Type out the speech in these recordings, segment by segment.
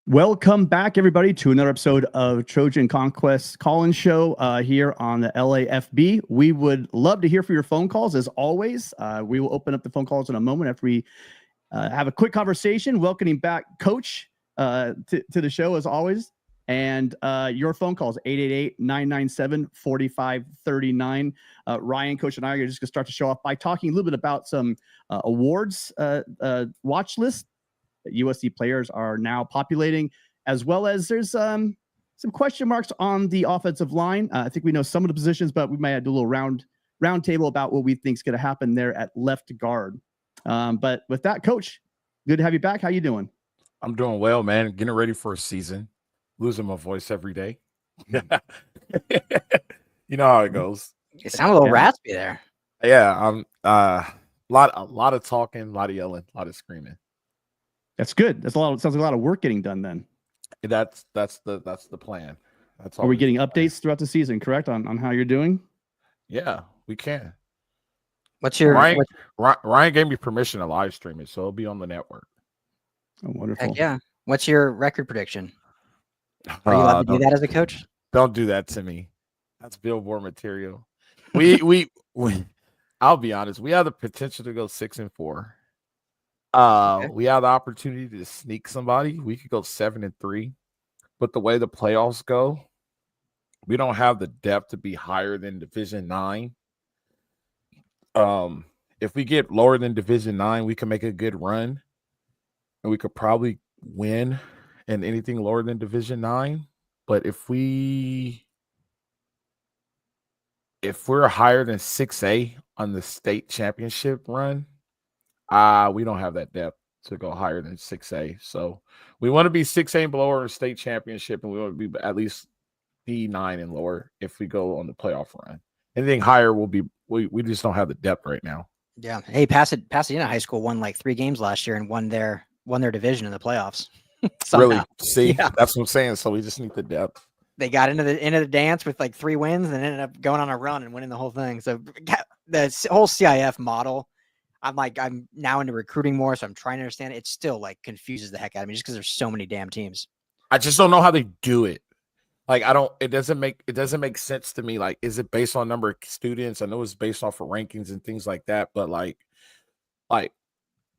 Welcome back, everybody, to another episode of Trojan Conquest Call-In Show here on the LAFB. We would love to hear from your phone calls, as always. We will open up the phone calls in a moment after we have a quick conversation, welcoming back Coach to the show, as always. And your phone calls, 888-997-4539. Ryan, Coach, and I are just going to start the show off by talking a little bit about some awards watch list that USC players are now populating, as well as there's some question marks on the offensive line. I think we know some of the positions, but we might do a little round table about what we think is going to happen there at left guard. But with that, Coach, good to have you back. How you doing? I'm doing well, man. Getting ready for a season. Losing my voice every day. You know how it goes. You sound a little raspy there. Yeah, I'm a lot of talking, a lot of yelling, a lot of screaming. That's good. Sounds like a lot of work getting done then. That's the plan. That's all. Are we getting updates throughout the season, correct, on how you're doing? Yeah, we can. What's your Ryan gave me permission to live stream it, so it'll be on the network. Oh, wonderful. Heck yeah. What's your record prediction? Are you allowed to do that as a coach? Don't do that to me. That's billboard material. We I'll be honest, we have the potential to go 6-4. Okay. We have the opportunity to sneak somebody. We could go 7-3, but the way the playoffs go, we don't have the depth to be higher than Division 9. If we get lower than Division 9, we can make a good run, and we could probably win in anything lower than Division 9. But if we're higher than 6A on the state championship run, we don't have that depth to go higher than 6A. So we want to be 6A and below our state championship, and we want to be at least B9 and lower if we go on the playoff run. Anything higher will be we just don't have the depth right now. Yeah. Hey, Pasadena High School won like 3 games last year and won their division in the playoffs. Really? See, yeah. That's what I'm saying. So we just need the depth. They got into the dance with like 3 wins and then ended up going on a run and winning the whole thing. So the whole CIF model, I'm now into recruiting more, so I'm trying to understand it. It still like confuses the heck out of me just because there's so many damn teams. I just don't know how they do it. Like it doesn't make sense to me. Like, is it based on number of students? I know it's based off of rankings and things like that, but like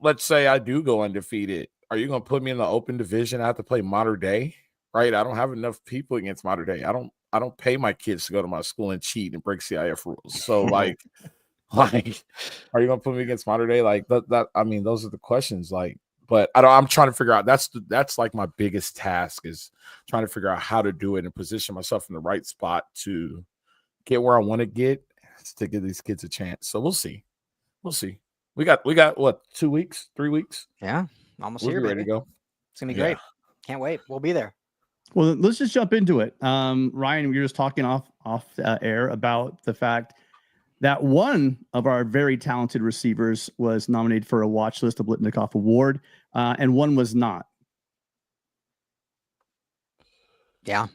let's say I do go undefeated. Are you going to put me in the open division? I have to play Mater Dei, right? I don't have enough people against Mater Dei. I don't pay my kids to go to my school and cheat and break CIF rules. So like, are you going to put me against Mater Dei? Like that. I mean, those are the questions. Like, but I'm trying to figure out. That's like my biggest task is trying to figure out how to do it and position myself in the right spot to get where I want to get to give these kids a chance. So we'll see. We got what, 2 weeks, 3 weeks? Yeah. Almost we'll here, be ready to go. It's gonna be great. Can't wait. We'll be there. Well, let's just jump into it. Ryan, we were just talking off air about the fact that one of our very talented receivers was nominated for a watch list of Blitnikoff Award, and one was not. Yeah.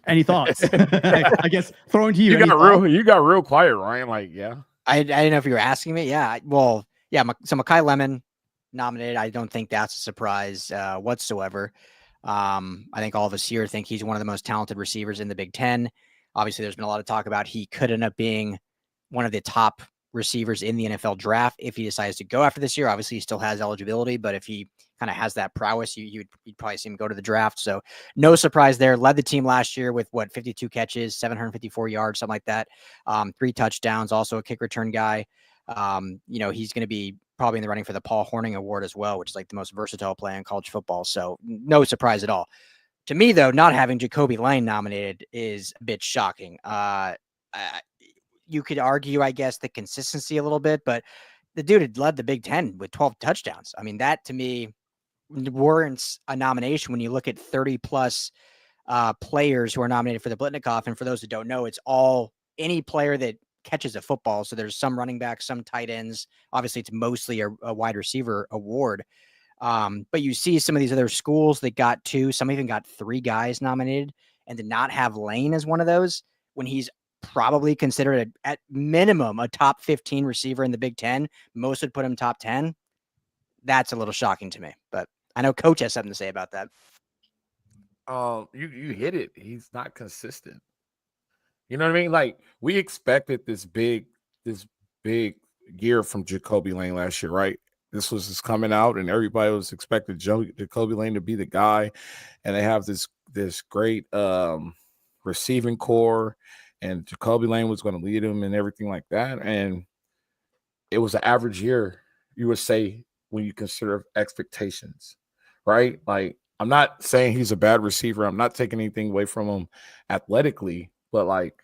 Any thoughts? I guess throwing to you. You got real quiet, Ryan. Like, yeah. I didn't know if you were asking me. Yeah. Well, yeah. So Mekhi Lemon nominated. I don't think that's a surprise whatsoever. I think all of us here think he's one of the most talented receivers in the Big Ten. Obviously, there's been a lot of talk about he could end up being one of the top receivers in the NFL draft if he decides to go after this year. Obviously, he still has eligibility, but if he kind of has that prowess, you'd probably see him go to the draft. So no surprise there. Led the team last year with 52 catches, 754 yards, something like that. 3 touchdowns, also a kick return guy. He's going to be probably in the running for the Paul Hornung Award as well, which is like the most versatile player in college football. So no surprise at all. To me, though, not having Jacoby Lane nominated is a bit shocking. You could argue, I guess, the consistency a little bit, but the dude had led the Big Ten with 12 touchdowns. I mean, that to me warrants a nomination when you look at 30 plus players who are nominated for the Blitnikoff. And for those who don't know, it's all any player that catches a football. So there's some running backs, some tight ends. Obviously, it's mostly a wide receiver award. But you see some of these other schools that got 2, some even got 3 guys nominated, and to not have Lane as one of those when he's probably considered at minimum a top 15 receiver in the Big Ten. Most would put him top 10. That's a little shocking to me, but I know Coach has something to say about that. You hit it. He's not consistent. You know what I mean? Like, we expected this big year from Jacoby Lane last year, right? This was just coming out, and everybody was expecting Jacoby Lane to be the guy. And they have this great receiving core, and Jacoby Lane was going to lead him and everything like that. And it was an average year, you would say, when you consider expectations, right? Like, I'm not saying he's a bad receiver. I'm not taking anything away from him athletically, but like,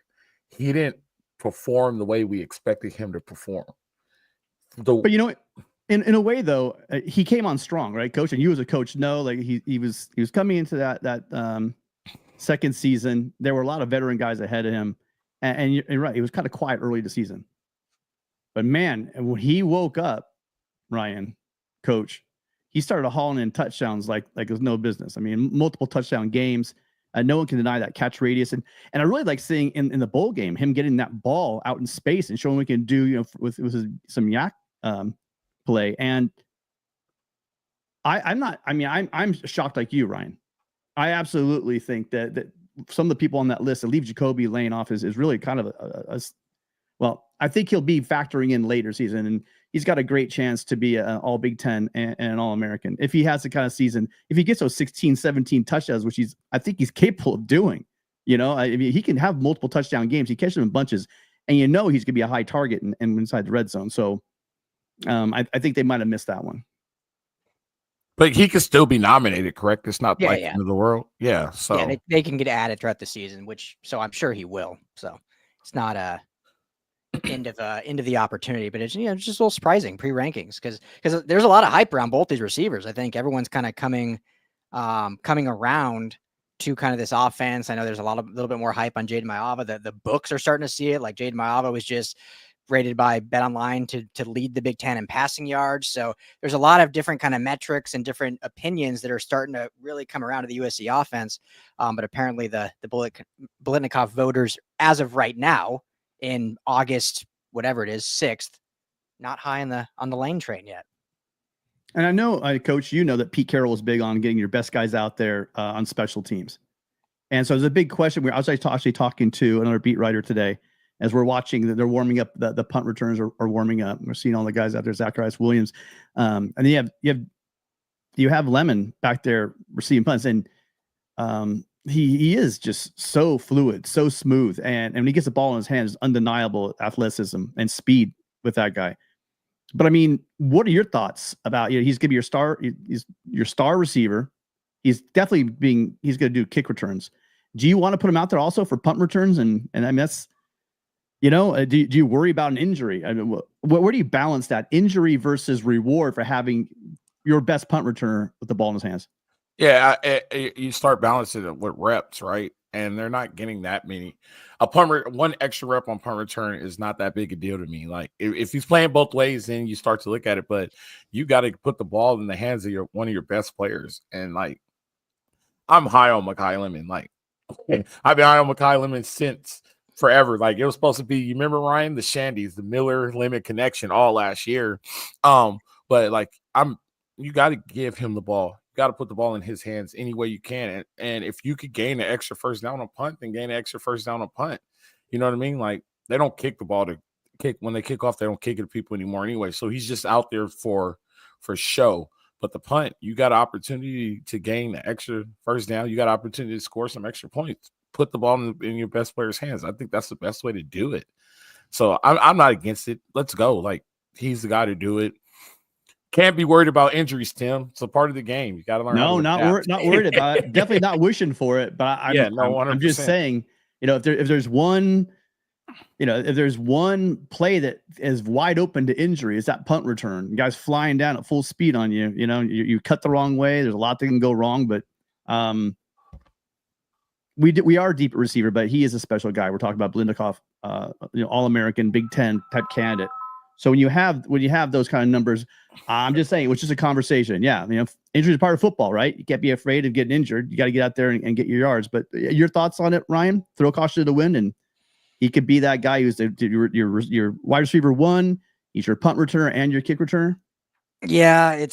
he didn't perform the way we expected him to perform. But you know, in a way though, he came on strong, right, Coach? And you as a coach know, like he was coming into that second season. There were a lot of veteran guys ahead of him, and you're right, he was kind of quiet early the season. But man, when he woke up, Ryan, Coach, he started hauling in touchdowns like it was no business. I mean, multiple touchdown games. No one can deny that catch radius. And I really like seeing in the bowl game, him getting that ball out in space and showing we can do, you know, with some yak play. And I'm shocked like you, Ryan. I absolutely think that some of the people on that list that leave Jacoby Lane off is really kind of well, I think he'll be factoring in later season, and he's got a great chance to be an all Big Ten and an All-American. If he has the kind of season, if he gets those 16, 17 touchdowns, which I think he's capable of doing, you know, I mean, he can have multiple touchdown games. He catches them in bunches, and you know, he's going to be a high target and inside the red zone. So I think they might've missed that one. But he could still be nominated, correct? It's not the end of the world. Yeah. So yeah, they can get added throughout the season, so I'm sure he will. So it's not a end of the opportunity, but it's, you know, it's just a little surprising pre-rankings because there's a lot of hype around both these receivers. I think everyone's kind of coming around to kind of this offense. I know there's a little bit more hype on Jaden Maiava. The books are starting to see it. Like, Jaden Maiava was just rated by BetOnline to lead the Big Ten in passing yards. So there's a lot of different kind of metrics and different opinions that are starting to really come around to the USC offense. But apparently the Biletnikoff voters, as of right now, in August, whatever it is, 6th, not high on the Lane train yet. And I know, Coach, you know that Pete Carroll is big on getting your best guys out there on special teams. And so there's a big question. I was actually talking to another beat writer today as we're watching that they're warming up. The punt returns are warming up. We're seeing all the guys out there, Zacharias Williams. And then you have Lemon back there receiving punts. And he is just so fluid, so smooth. And when he gets the ball in his hands, undeniable athleticism and speed with that guy. But I mean, what are your thoughts about, you know, he's going to be he's your star receiver. He's definitely he's going to do kick returns. Do you want to put him out there also for punt returns? And I mean, that's, you know, do you worry about an injury? I mean, where do you balance that injury versus reward for having your best punt returner with the ball in his hands? Yeah, you start balancing it with reps, right? And they're not getting that many. One extra rep on punt return is not that big a deal to me. Like, if he's playing both ways, then you start to look at it. But you got to put the ball in the hands of one of your best players. And like, I'm high on Mekhi Lemon. Like, I've been high on Mekhi Lemon since forever. Like, it was supposed to be, you remember, Ryan, the Shandies, the Miller Lemon connection all last year. But like, you got to give him the ball. Got to put the ball in his hands any way you can. And if you could gain an extra first down on punt, then gain an extra first down on punt. You know what I mean? Like, they don't kick the ball to kick. When they kick off, they don't kick it to people anymore anyway. So he's just out there for show. But the punt, you got an opportunity to gain the extra first down. You got an opportunity to score some extra points. Put the ball in your best player's hands. I think that's the best way to do it. So I'm not against it. Let's go. Like, he's the guy to do it. Can't be worried about injuries, Tim. It's a part of the game. You got to learn. No, not worried about it. Definitely not wishing for it. But I'm just saying, you know, if there's one, you know, if there's one play that is wide open to injury, it's that punt return. You guys flying down at full speed on you. You know, you cut the wrong way. There's a lot that can go wrong, but we are a deep receiver, but he is a special guy. We're talking about Biletnikoff, you know, All-American, Big Ten type candidate. So when you have those kind of numbers, I'm just saying, which is a conversation. Yeah, you know, injury is part of football, right? You can't be afraid of getting injured. You got to get out there and get your yards. But your thoughts on it, Ryan? Throw caution to the wind, and he could be that guy who's your wide receiver one. He's your punt returner and your kick returner. Yeah,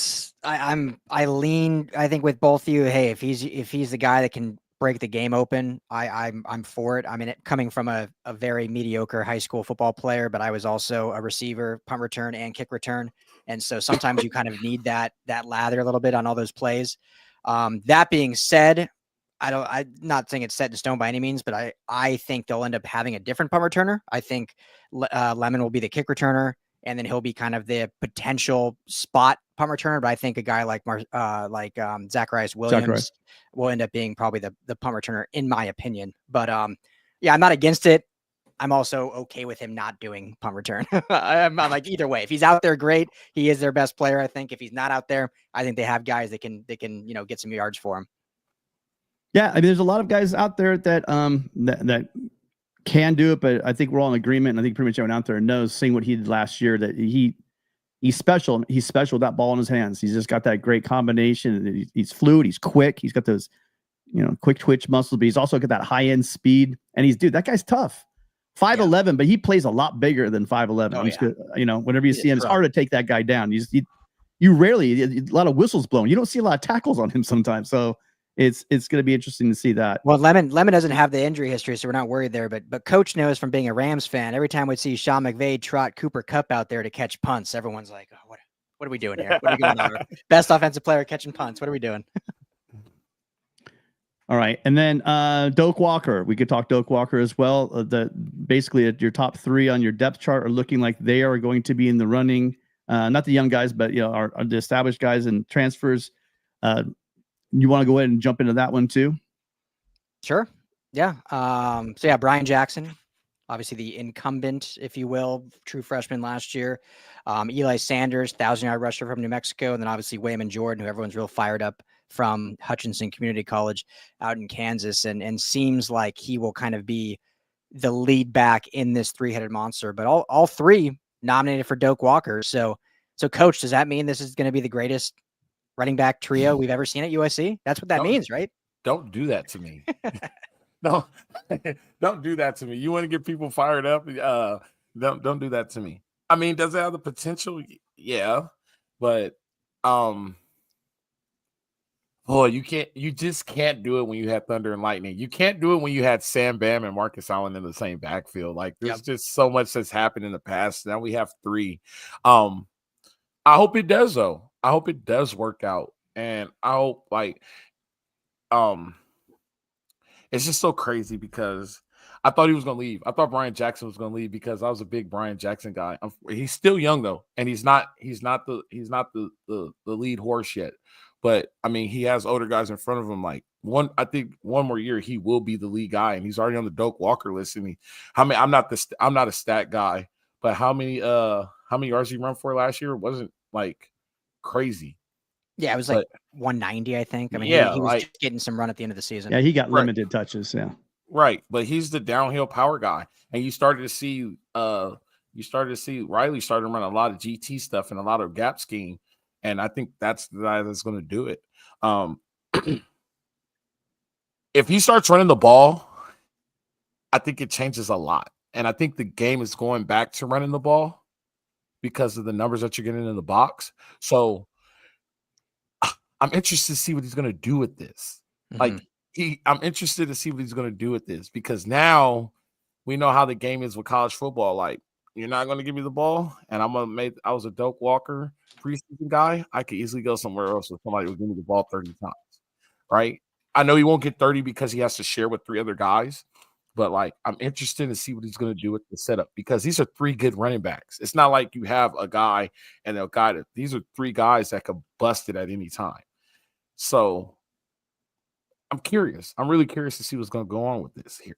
I lean, I think, with both of you. Hey, if he's the guy that can break the game open, I'm for it. I mean, coming from a very mediocre high school football player, but I was also a receiver, punt return, and kick return. And so sometimes you kind of need that lather a little bit on all those plays. That being said, I'm not saying it's set in stone by any means, but I think they'll end up having a different punt returner. I think Lemon will be the kick returner, and then he'll be kind of the potential spot punt returner. But I think a guy like Zacharias Williams will end up being probably the punt returner, in my opinion. But yeah, I'm not against it. I'm also okay with him not doing punt return. I'm like, either way, if he's out there, great. He is their best player. I think if he's not out there, I think they have guys that can get some yards for him. Yeah, I mean, there's a lot of guys out there that that can do it, but I think we're all in agreement. And I think pretty much everyone out there knows, seeing what he did last year, that he's special. He's special with that ball in his hands. He's just got that great combination. He's fluid. He's quick. He's got those, quick twitch muscles, but he's also got that high end speed. And that guy's tough. 5'11", but he plays a lot bigger than 5'11". Oh, Whenever you see him, it's hard to take that guy down. You rarely, a lot of whistles blown. You don't see a lot of tackles on him sometimes. So it's going to be interesting to see that. Well, Lemon doesn't have the injury history, so we're not worried there. But Coach knows from being a Rams fan, every time we'd see Sean McVay trot Cooper Kupp out there to catch punts, everyone's like, oh, what are we doing here? What are we doing here? Best offensive player catching punts. What are we doing? All right. And then Doak Walker. We could talk Doak Walker as well. Basically, your top three on your depth chart are looking like they are going to be in the running. Not the young guys, but are the established guys and transfers. You want to go ahead and jump into that one too? Sure. Yeah. So yeah, Brian Jackson, obviously the incumbent, if you will, true freshman last year. Eli Sanders, 1,000-yard rusher from New Mexico, and then obviously Wayman Jordan, who everyone's real fired up from Hutchinson Community College out in Kansas, and seems like he will kind of be the lead back in this three-headed monster. But all three nominated for Doak Walker. So Coach, does that mean this is going to be the greatest running back trio we've ever seen at USC? That's what that means, right? Don't do that to me. No, don't do that to me. You want to get people fired up? Don't do that to me. I mean, does it have the potential? Yeah, but you just can't do it when you have thunder and lightning. You can't do it when you had Sam Bam and Marcus Allen in the same backfield. Like, there's just so much that's happened in the past. Now we have three. I hope it does, though. I hope it does work out. And I hope, it's just so crazy because I thought he was going to leave. I thought Brian Jackson was going to leave because I was a big Brian Jackson guy. He's still young, though, and he's not the lead horse yet. But I mean, he has older guys in front of him. I think one more year he will be the lead guy, and he's already on the Doak Walker list. I'm not a stat guy, but how many yards he run for last year? It wasn't crazy. Yeah, it was 190, I think. I mean, he was just getting some run at the end of the season. Yeah, he got limited touches. Yeah, right. But he's the downhill power guy, and you started to see Riley started to run a lot of GT stuff and a lot of gap scheme, and I think that's the guy that's going to do it. If he starts running the ball, I think it changes a lot, and I think the game is going back to running the ball because of the numbers that you're getting in the box. So I'm interested to see what he's going to do with this. Mm-hmm. I'm interested to see what he's going to do with this because now we know how the game is with college football. You're not going to give me the ball, and I was a Doak Walker preseason guy. I could easily go somewhere else with somebody who will give me the ball 30 times, right? I know he won't get 30 because he has to share with three other guys, but I'm interested to see what he's going to do with the setup because these are three good running backs. It's not like you have a guy and a guy these are three guys that could bust it at any time. So I'm curious. I'm really curious to see what's going to go on with this here.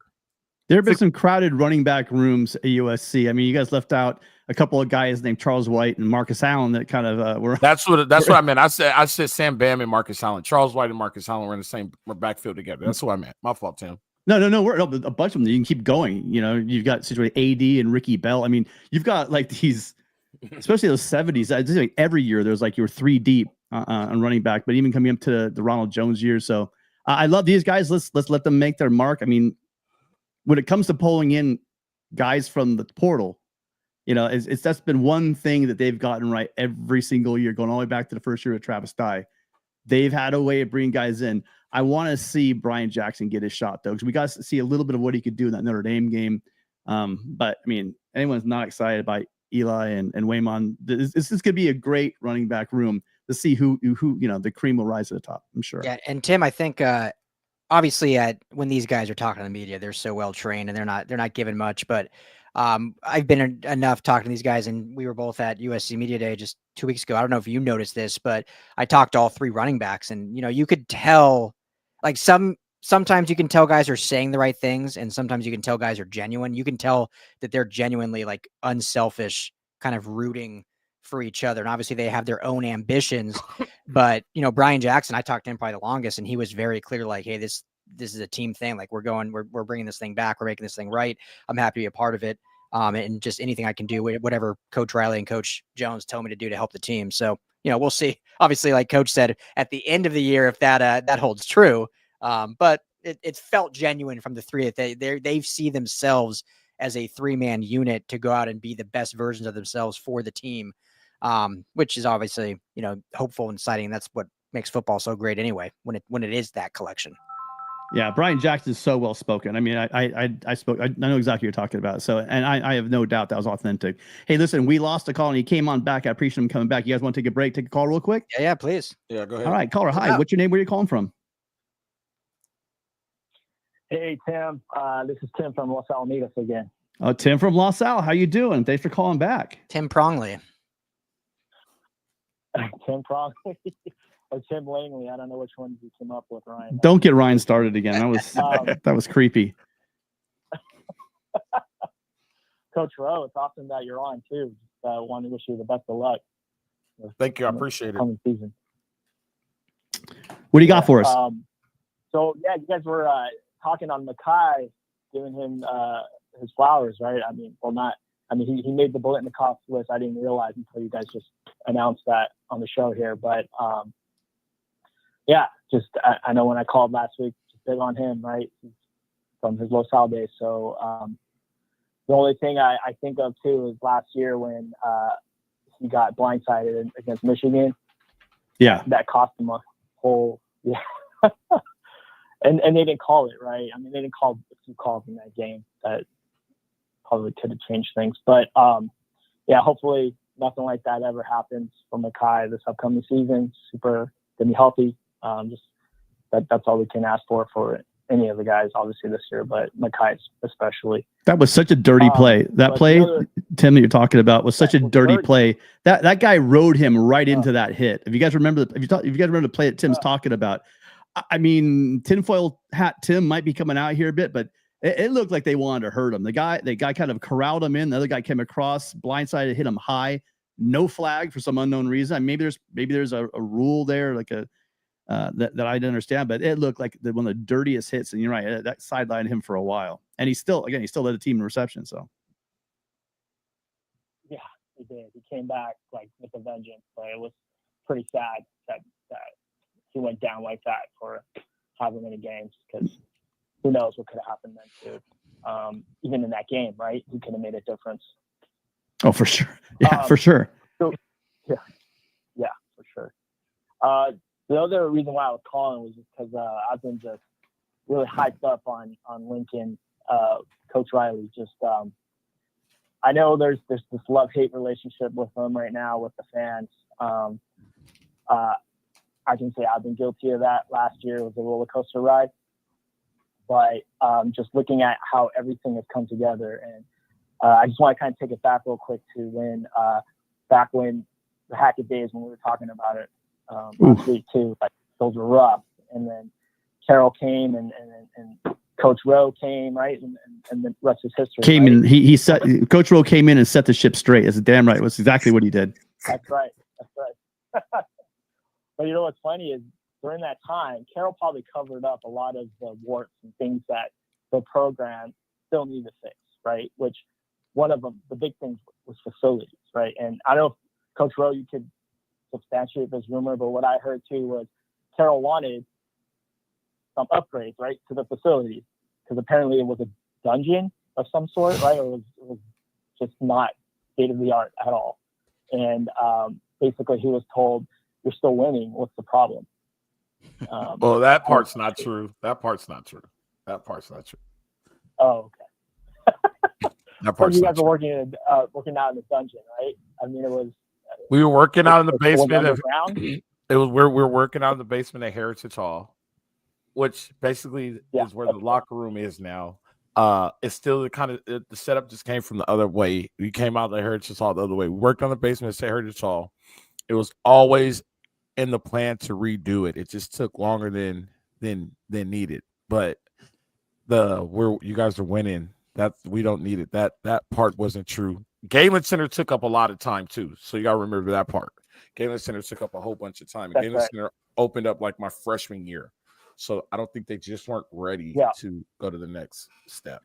There have been some crowded running back rooms at USC. I mean, you guys left out a couple of guys named Charles White and Marcus Allen that kind of were. That's what I meant. I said Sam Bam and Marcus Allen. Charles White and Marcus Allen were in the same backfield together. That's what I meant. My fault, Tim. No. We're a bunch of them. You can keep going. You've got situation AD and Ricky Bell. I mean, you've got these, especially those 70s. Every year there's you're three deep on running back, but even coming up to the Ronald Jones years. So I love these guys. Let's let them make their mark. I mean, when it comes to pulling in guys from the portal, that's been one thing that they've gotten right every single year, going all the way back to the first year of Travis Dye. they've had a way of bringing guys in. I want to see Brian Jackson get his shot, though, because we got to see a little bit of what he could do in that Notre Dame game. But, I mean, anyone's not excited by Eli and Waymon. This is going to be a great running back room to see who the cream will rise to the top, I'm sure. Yeah, and Tim, I think obviously when these guys are talking to the media, they're so well trained and they're not given much. But I've been enough talking to these guys, and we were both at USC Media Day just 2 weeks ago. I don't know if you noticed this, but I talked to all three running backs, and you could tell, like sometimes you can tell guys are saying the right things, and sometimes you can tell guys are genuine. You can tell that they're genuinely like unselfish, kind of rooting for each other. And obviously they have their own ambitions, but Brian Jackson, I talked to him probably the longest, and he was very clear, like, hey, this is a team thing. Like we're bringing this thing back. We're making this thing right. I'm happy to be a part of it. And just anything I can do, whatever Coach Riley and Coach Jones tell me to do to help the team. So, we'll see. Obviously, like Coach said, at the end of the year, if that holds true. But it felt genuine from the three. They see themselves as a 3-man unit to go out and be the best versions of themselves for the team. Which is obviously, hopeful and exciting. That's what makes football so great anyway, when it is that collection. Yeah, Brian Jackson is so well spoken. I mean, I spoke. I know exactly what you're talking about. So, and I have no doubt that was authentic. Hey, listen, we lost a call and he came on back. I appreciate him coming back. You guys want to take a break? Take a call real quick? Yeah, please. Yeah, go ahead. All right, caller. Hi, what's your name? Where are you calling from? Hey, Tim. This is Tim from Los Alamitos again. Oh, Tim from Los Al. How you doing? Thanks for calling back. Tim Prongley. Tim Prongley or Tim Langley. I don't know which one you came up with, Ryan. Don't get Ryan started again. That was creepy. Coach Rowe, it's awesome that you're on too. Want to wish you the best of luck. Thank you. I appreciate it. Coming season. What do you got for us? So yeah, you guys were talking on Mackay, giving him his flowers, right? I mean, he made the bullet in the cough list. I didn't realize until you guys just announced that on the show here. But yeah, just I know when I called last week, just big on him, right? From his Los Al days. So the only thing I think of too is last year when he got blindsided against Michigan. Yeah, that cost him a whole and they didn't call it, right? I mean, they didn't call a few calls in that game that probably could have changed things. But yeah, hopefully nothing like that ever happens for Mackay this upcoming season. Super gonna be healthy. Just that's all we can ask for any of the guys, obviously this year, but Mackay especially. That was such a dirty play. That play, Tim, that you're talking about was such a dirty play. That guy rode him right into that hit. If you guys remember, if you guys remember the play that Tim's talking about, I mean, tinfoil hat Tim might be coming out here a bit, but it looked like they wanted to hurt him. The guy kind of corralled him in. The other guy came across, blindsided, hit him high. No flag for some unknown reason. I mean, maybe there's a rule there, like that I didn't understand, but it looked like one of the dirtiest hits. And you're right, that sidelined him for a while. And he still led the team in reception. So yeah, he did. He came back like with a vengeance. But it was pretty sad that he went down like that for however many games, because who knows what could have happened then too. Even in that game, right? He could have made a difference. Oh, for sure. Yeah, for sure. So, yeah, for sure. The other reason why I was calling was just because I've been just really hyped up on Lincoln, Coach Riley. Just I know there's this love-hate relationship with him right now with the fans. I can say I've been guilty of that. Last year was a roller coaster ride, but just looking at how everything has come together, and I just want to kind of take it back real quick to back when the Hackett days when we were talking about it last week too. Like those were rough, and then Carroll came and Coach Rowe came, right, and the rest is history. Came in, he set Coach Rowe came in and set the ship straight. That's damn right. It was exactly what he did. That's right. But you know what's funny is during that time, Carroll probably covered up a lot of the warts and things that the program still needed to fix, right? Which one of them, the big thing was facilities, right? And I don't know if Coach Rowe, you could substantiate this rumor, but what I heard too was Carroll wanted some upgrades, right, to the facilities, because apparently it was a dungeon of some sort, right? Or it was just not state of the art at all. And basically he was told, "You're still winning. What's the problem?" Well, that part's not true. That part's not true. Oh, okay. That So part's you not guys were true. working out in the dungeon, right? I mean, it was. We were working out in the it was basement of. underground? We're working out in the basement of Heritage Hall, which basically Yeah, is where the locker room is now. It's still the setup just came from the other way. We came out of the Heritage Hall the other way. We worked on the basement at Heritage Hall. It was always in the plan to redo it. It just took longer than needed. But you guys are winning. That we don't need it. That part wasn't true. Galen Center took up a lot of time too. So you gotta remember that part. Galen Center took up a whole bunch of time. That's Galen right. Center opened up like my freshman year. So I don't think they just weren't ready to go to the next step.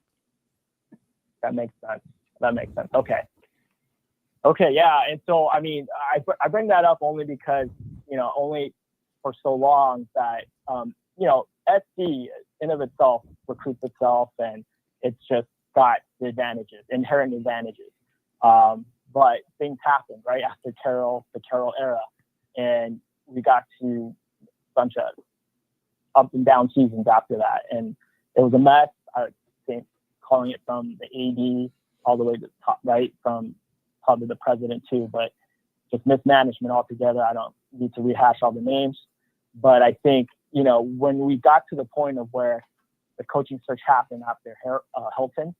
That makes sense. Okay. Yeah. And so, I mean, I bring that up only because, only for so long that, SC in of itself recruits itself, and it's just got the inherent advantages. But things happened right after the Carroll era, and we got to a bunch of up and down seasons after that, and it was a mess. I think calling it from the AD all the way to the top, right, from probably the president too, but just mismanagement altogether. I don't need to rehash all the names, but I think when we got to the point of where the coaching search happened after Hilton,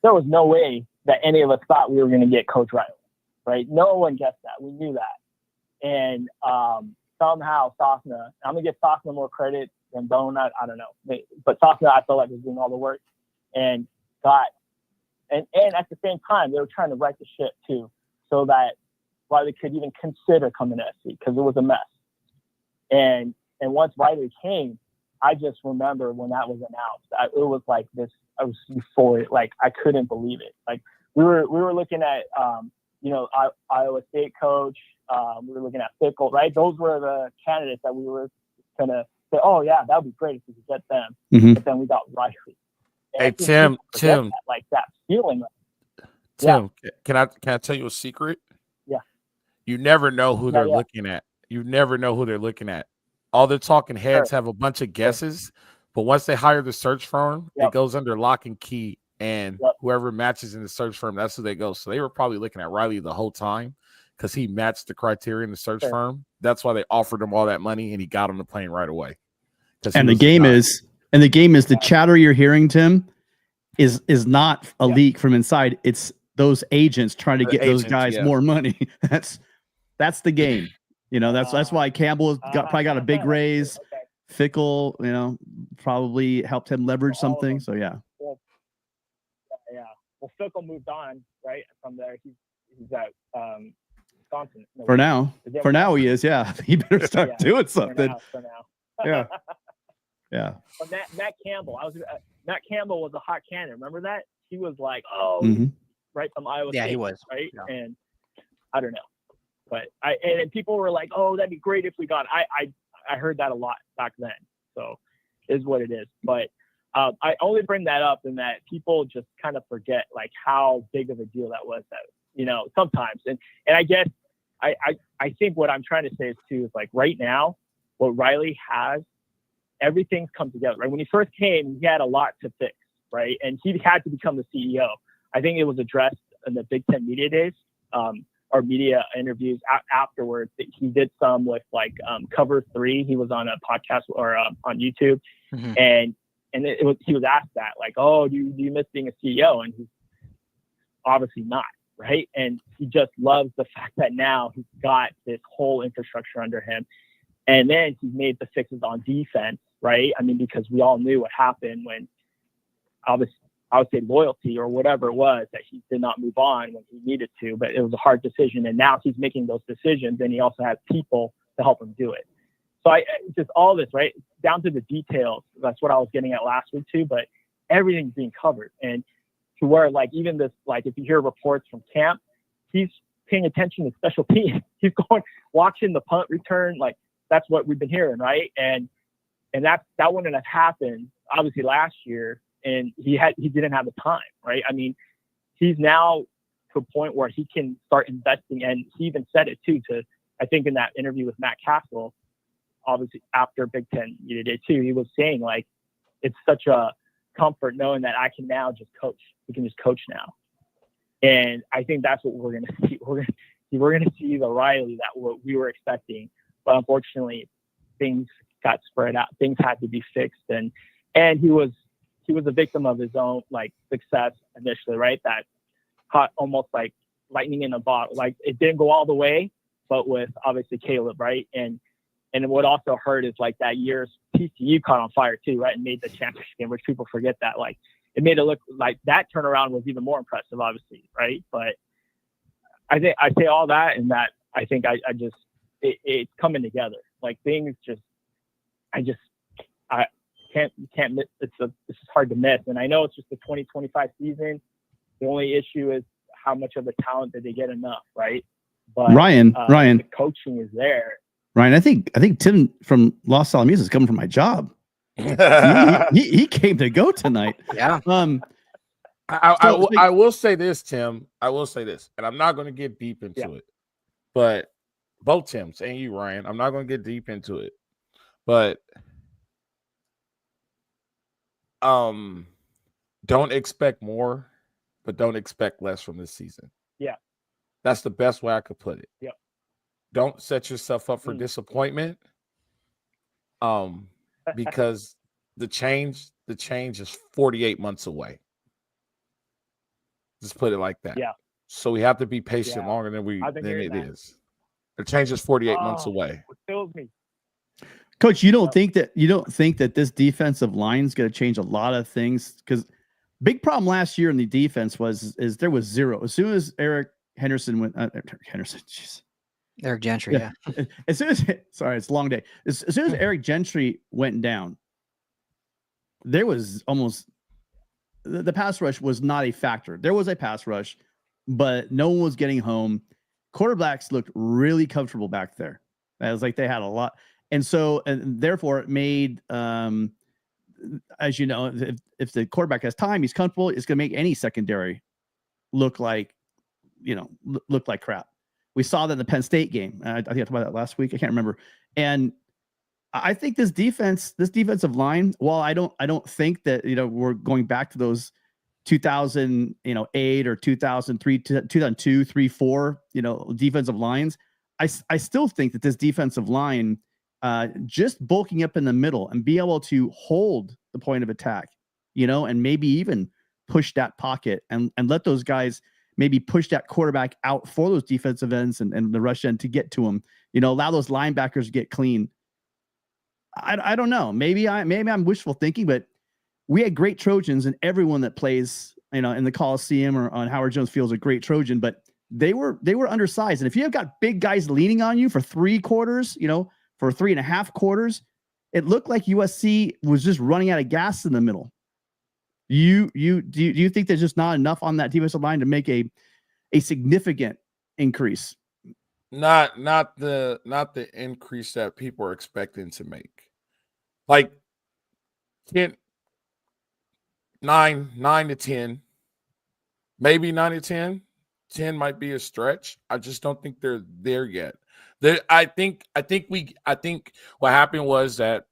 there was no way that any of us thought we were going to get Coach Riley, right? No one guessed that. We knew that. And somehow Safna, I'm going to give Safna more credit than Donut. I don't know. But Safna, I felt like was doing all the work and at the same time, they were trying to right the ship too, so that Riley could even consider coming to SC, because it was a mess. And once Riley came, I just remember when that was announced, it was like this. I was euphoric. Like, I couldn't believe it. Like, we were looking at Iowa State coach. We were looking at Fickle, right? Those were the candidates that we were gonna say, oh yeah, that would be great if we could get them. Mm-hmm. But then we got Riley. And Hey, Tim, that feeling. Tim, can I tell you a secret? Yeah. You never know who they're looking at. You never know who they're looking at. All the talking heads have a bunch of guesses, but once they hire the search firm, it goes under lock and key, and whoever matches in the search firm, that's who they go. So they were probably looking at Riley the whole time because he matched the criteria in the search firm. That's why they offered him all that money, and he got on the plane right away. And the game is the chatter you're hearing, Tim, is not a leak from inside. It's those agents trying to get those guys more money. That's the game. That's why Campbell probably got a big raise. Okay. Fickle, probably helped him leverage something. So yeah. Well, Fickle moved on right from there. He's at Wisconsin. For now he is. Yeah, he better start doing something. For now. Yeah. Yeah. But Matt Campbell, Matt Campbell was a hot candidate. Remember that? He was like, right from Iowa State. Yeah, he was. Right, yeah. And I don't know. But and people were like, "Oh, that'd be great if we got." I heard that a lot back then, so is what it is. But I only bring that up in that people just kind of forget like how big of a deal that was. That sometimes, and I guess I think what I'm trying to say is too is like right now, what Riley has, everything's come together. Right when he first came, he had a lot to fix, right, and he had to become the CEO. I think it was addressed in the Big Ten media days. Or media interviews afterwards. He did some with like Cover 3. He was on a podcast or on YouTube, and he was asked that like, "Oh, do you miss being a CEO?" And he's obviously not, right? And he just loves the fact that now he's got this whole infrastructure under him, and then he's made the fixes on defense, right? I mean, because we all knew what happened when obviously. I would say loyalty or whatever it was that he did not move on when he needed to, but it was a hard decision. And now he's making those decisions and he also has people to help him do it. So just all this, right, down to the details. That's what I was getting at last week too, but everything's being covered. And to where like, even this, like if you hear reports from camp, he's paying attention to special teams. He's watching the punt return. Like that's what we've been hearing. Right. And that wouldn't have happened obviously last year. And he didn't have the time, right? I mean, he's now to a point where he can start investing, and he even said it too. I think in that interview with Matt Castle, obviously after Big Ten Media Day too, he was saying like it's such a comfort knowing that I can now just coach. We can just coach now, and I think that's what we're gonna see. We're gonna see the Riley that what we were expecting, but unfortunately, things got spread out. Things had to be fixed, and he was a victim of his own like success initially, right? That caught almost like lightning in a bottle. Like it didn't go all the way, but with obviously Caleb, right? And what also hurt is like that year's TCU caught on fire too, right? And made the championship game, which people forget that. Like it made it look like that turnaround was even more impressive, obviously, right? But I think I say all that, and that I think I just it's coming together. Like things just I can't miss. It's just hard to miss. And I know it's just the 2025 season. The only issue is how much of the talent did they get enough, right? But Ryan, the coaching is there. Ryan, I think Tim from Los Alamos is coming from my job. he came to go tonight. Yeah. I will say this, Tim. I will say this, and I'm not going to get deep into it, but both Tims and you, Ryan, I'm not going to get deep into it, but don't expect more, but don't expect less from this season. Yeah, that's the best way I could put it. Yep. Don't set yourself up for disappointment. Because the change is 48 months away. Just put it like that. Yeah. So we have to be patient longer than it is. The change is 48 months away. It kills me. Coach, you don't think that this defensive line is going to change a lot of things? Because big problem last year in the defense is there was zero. As soon as Eric Henderson went, Eric Gentry, yeah. As soon as it's a long day. As soon as Eric Gentry went down, there was almost the pass rush was not a factor. There was a pass rush, but no one was getting home. Quarterbacks looked really comfortable back there. It was like they had a lot, and therefore it made, as you know, if the quarterback has time, he's comfortable. It's going to make any secondary look like crap. We saw that in the Penn State game. I think I talked about that last week. I can't remember. And I think this defensive line, while I don't think that, we're going back to those 2008 or 2003, 2002, 3, 4, defensive lines. I still think that this defensive line, just bulking up in the middle and be able to hold the point of attack, and maybe even push that pocket and let those guys maybe push that quarterback out for those defensive ends and the rush end to get to them, allow those linebackers to get clean. I don't know. Maybe I'm wishful thinking, but we had great Trojans, and everyone that plays, in the Coliseum or on Howard Jones Field is a great Trojan, but they were undersized. And if you have got big guys leaning on you for 3 quarters, for 3.5 quarters, it looked like USC was just running out of gas in the middle. Do you think there's just not enough on that defensive line to make a significant increase? Not the increase that people are expecting to make. Like 9 to 10, maybe 9 to 10. 10 might be a stretch. I just don't think they're there yet. I think what happened was that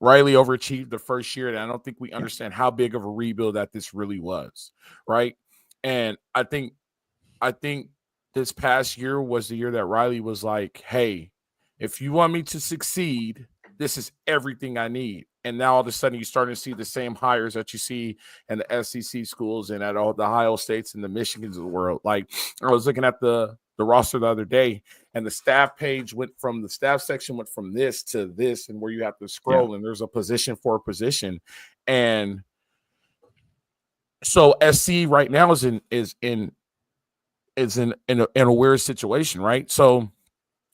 Riley overachieved the first year, and I don't think we understand how big of a rebuild that this really was, right? And I think this past year was the year that Riley was like, hey, if you want me to succeed, this is everything I need. And now all of a sudden you're starting to see the same hires that you see in the SEC schools and at all the Ohio States and the Michigans of the world. Like I was looking at the roster the other day, and the staff section went from this to this, and where you have to scroll and there's a position for a position. And so SC right now is in a weird situation, right? So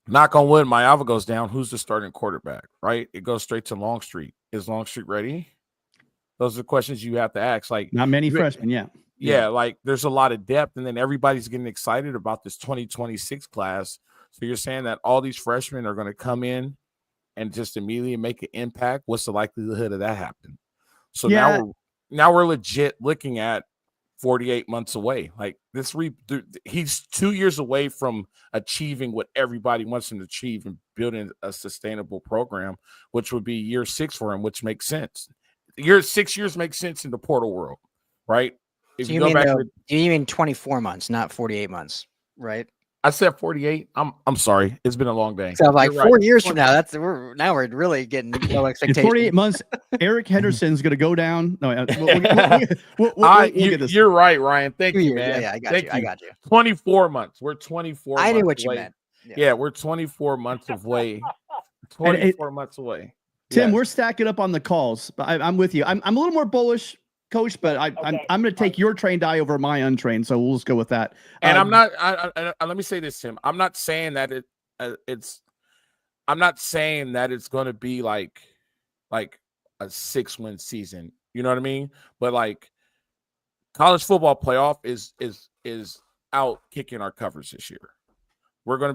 knock on wood, Mayava goes down. Who's the starting quarterback, right? It goes straight to Longstreet. Is Longstreet ready? Those are the questions you have to ask. Like not many freshmen, yeah, like there's a lot of depth, and then everybody's getting excited about this 2026 class. So you're saying that all these freshmen are going to come in and just immediately make an impact? What's the likelihood of that happening? So now we're legit looking at 48 months away. Like he's 2 years away from achieving what everybody wants him to achieve and building a sustainable program, which would be year 6 for him, which makes sense. 6 years makes sense in the portal world, right? If So you go back, you mean 24 months, not 48 months, right? I said 48. I'm sorry. It's been a long day. So like You're 4 right. years from now, we're really getting low In expectations. 48 months, Eric Henderson's going to go down. No, we'll get this. You're right, Ryan. Thank 2 you, years. man. Yeah, I got Thank you. I got you. 24 months. We're 24 I months knew what away. you meant. Yeah, we're 24 months away. 24 months away. Tim, Yes. we're stacking up on the calls. But I'm with you. I'm a little more bullish, Coach, but I'm going to take your trained eye over my untrained. So we'll just go with that. And I'm not. Let me say this, Tim. I'm not saying that it's. I'm not saying that it's going to be like a 6-win season. You know what I mean? But like college football playoff is out kicking our covers this year. We'll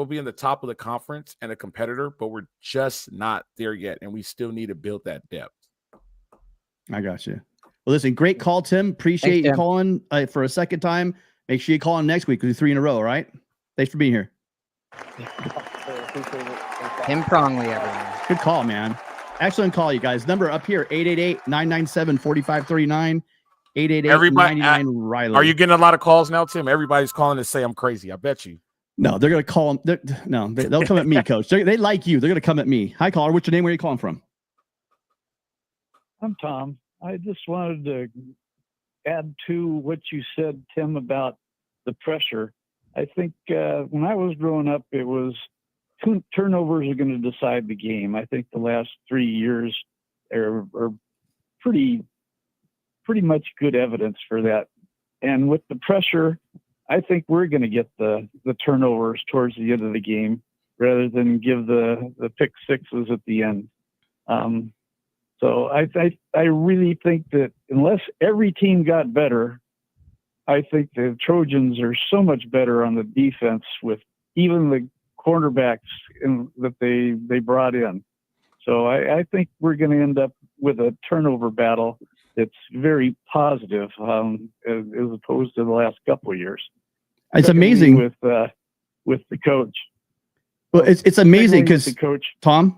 be in the top of the conference and a competitor, but we're just not there yet, and we still need to build that depth. I got you. Well, listen, great call, Tim. Appreciate you calling for a second time. Make sure you call in next week. We'll do 3 in a row. All right. Thanks for being here. Tim Prongley, everyone. Good call, man. Excellent call, you guys. Number up here, 888-997-4539. 888-99-RILEY. Are you getting a lot of calls now, Tim? Everybody's calling to say I'm crazy. I bet you. No, they're going to call him. They'll come at me, Coach. They like you. They're going to come at me. Hi, caller. What's your name? Where are you calling from? I'm Tom. I just wanted to add to what you said, Tim, about the pressure. I think when I was growing up, it was turnovers are going to decide the game. I think the last 3 years are pretty much good evidence for that. And with the pressure, I think we're going to get the turnovers towards the end of the game rather than give the pick sixes at the end. So I really think that unless every team got better, I think the Trojans are so much better on the defense with even the cornerbacks that they brought in. So I think we're going to end up with a turnover battle that's very positive as opposed to the last couple of years. It's amazing with the coach. Well, it's amazing because the coach, Tom,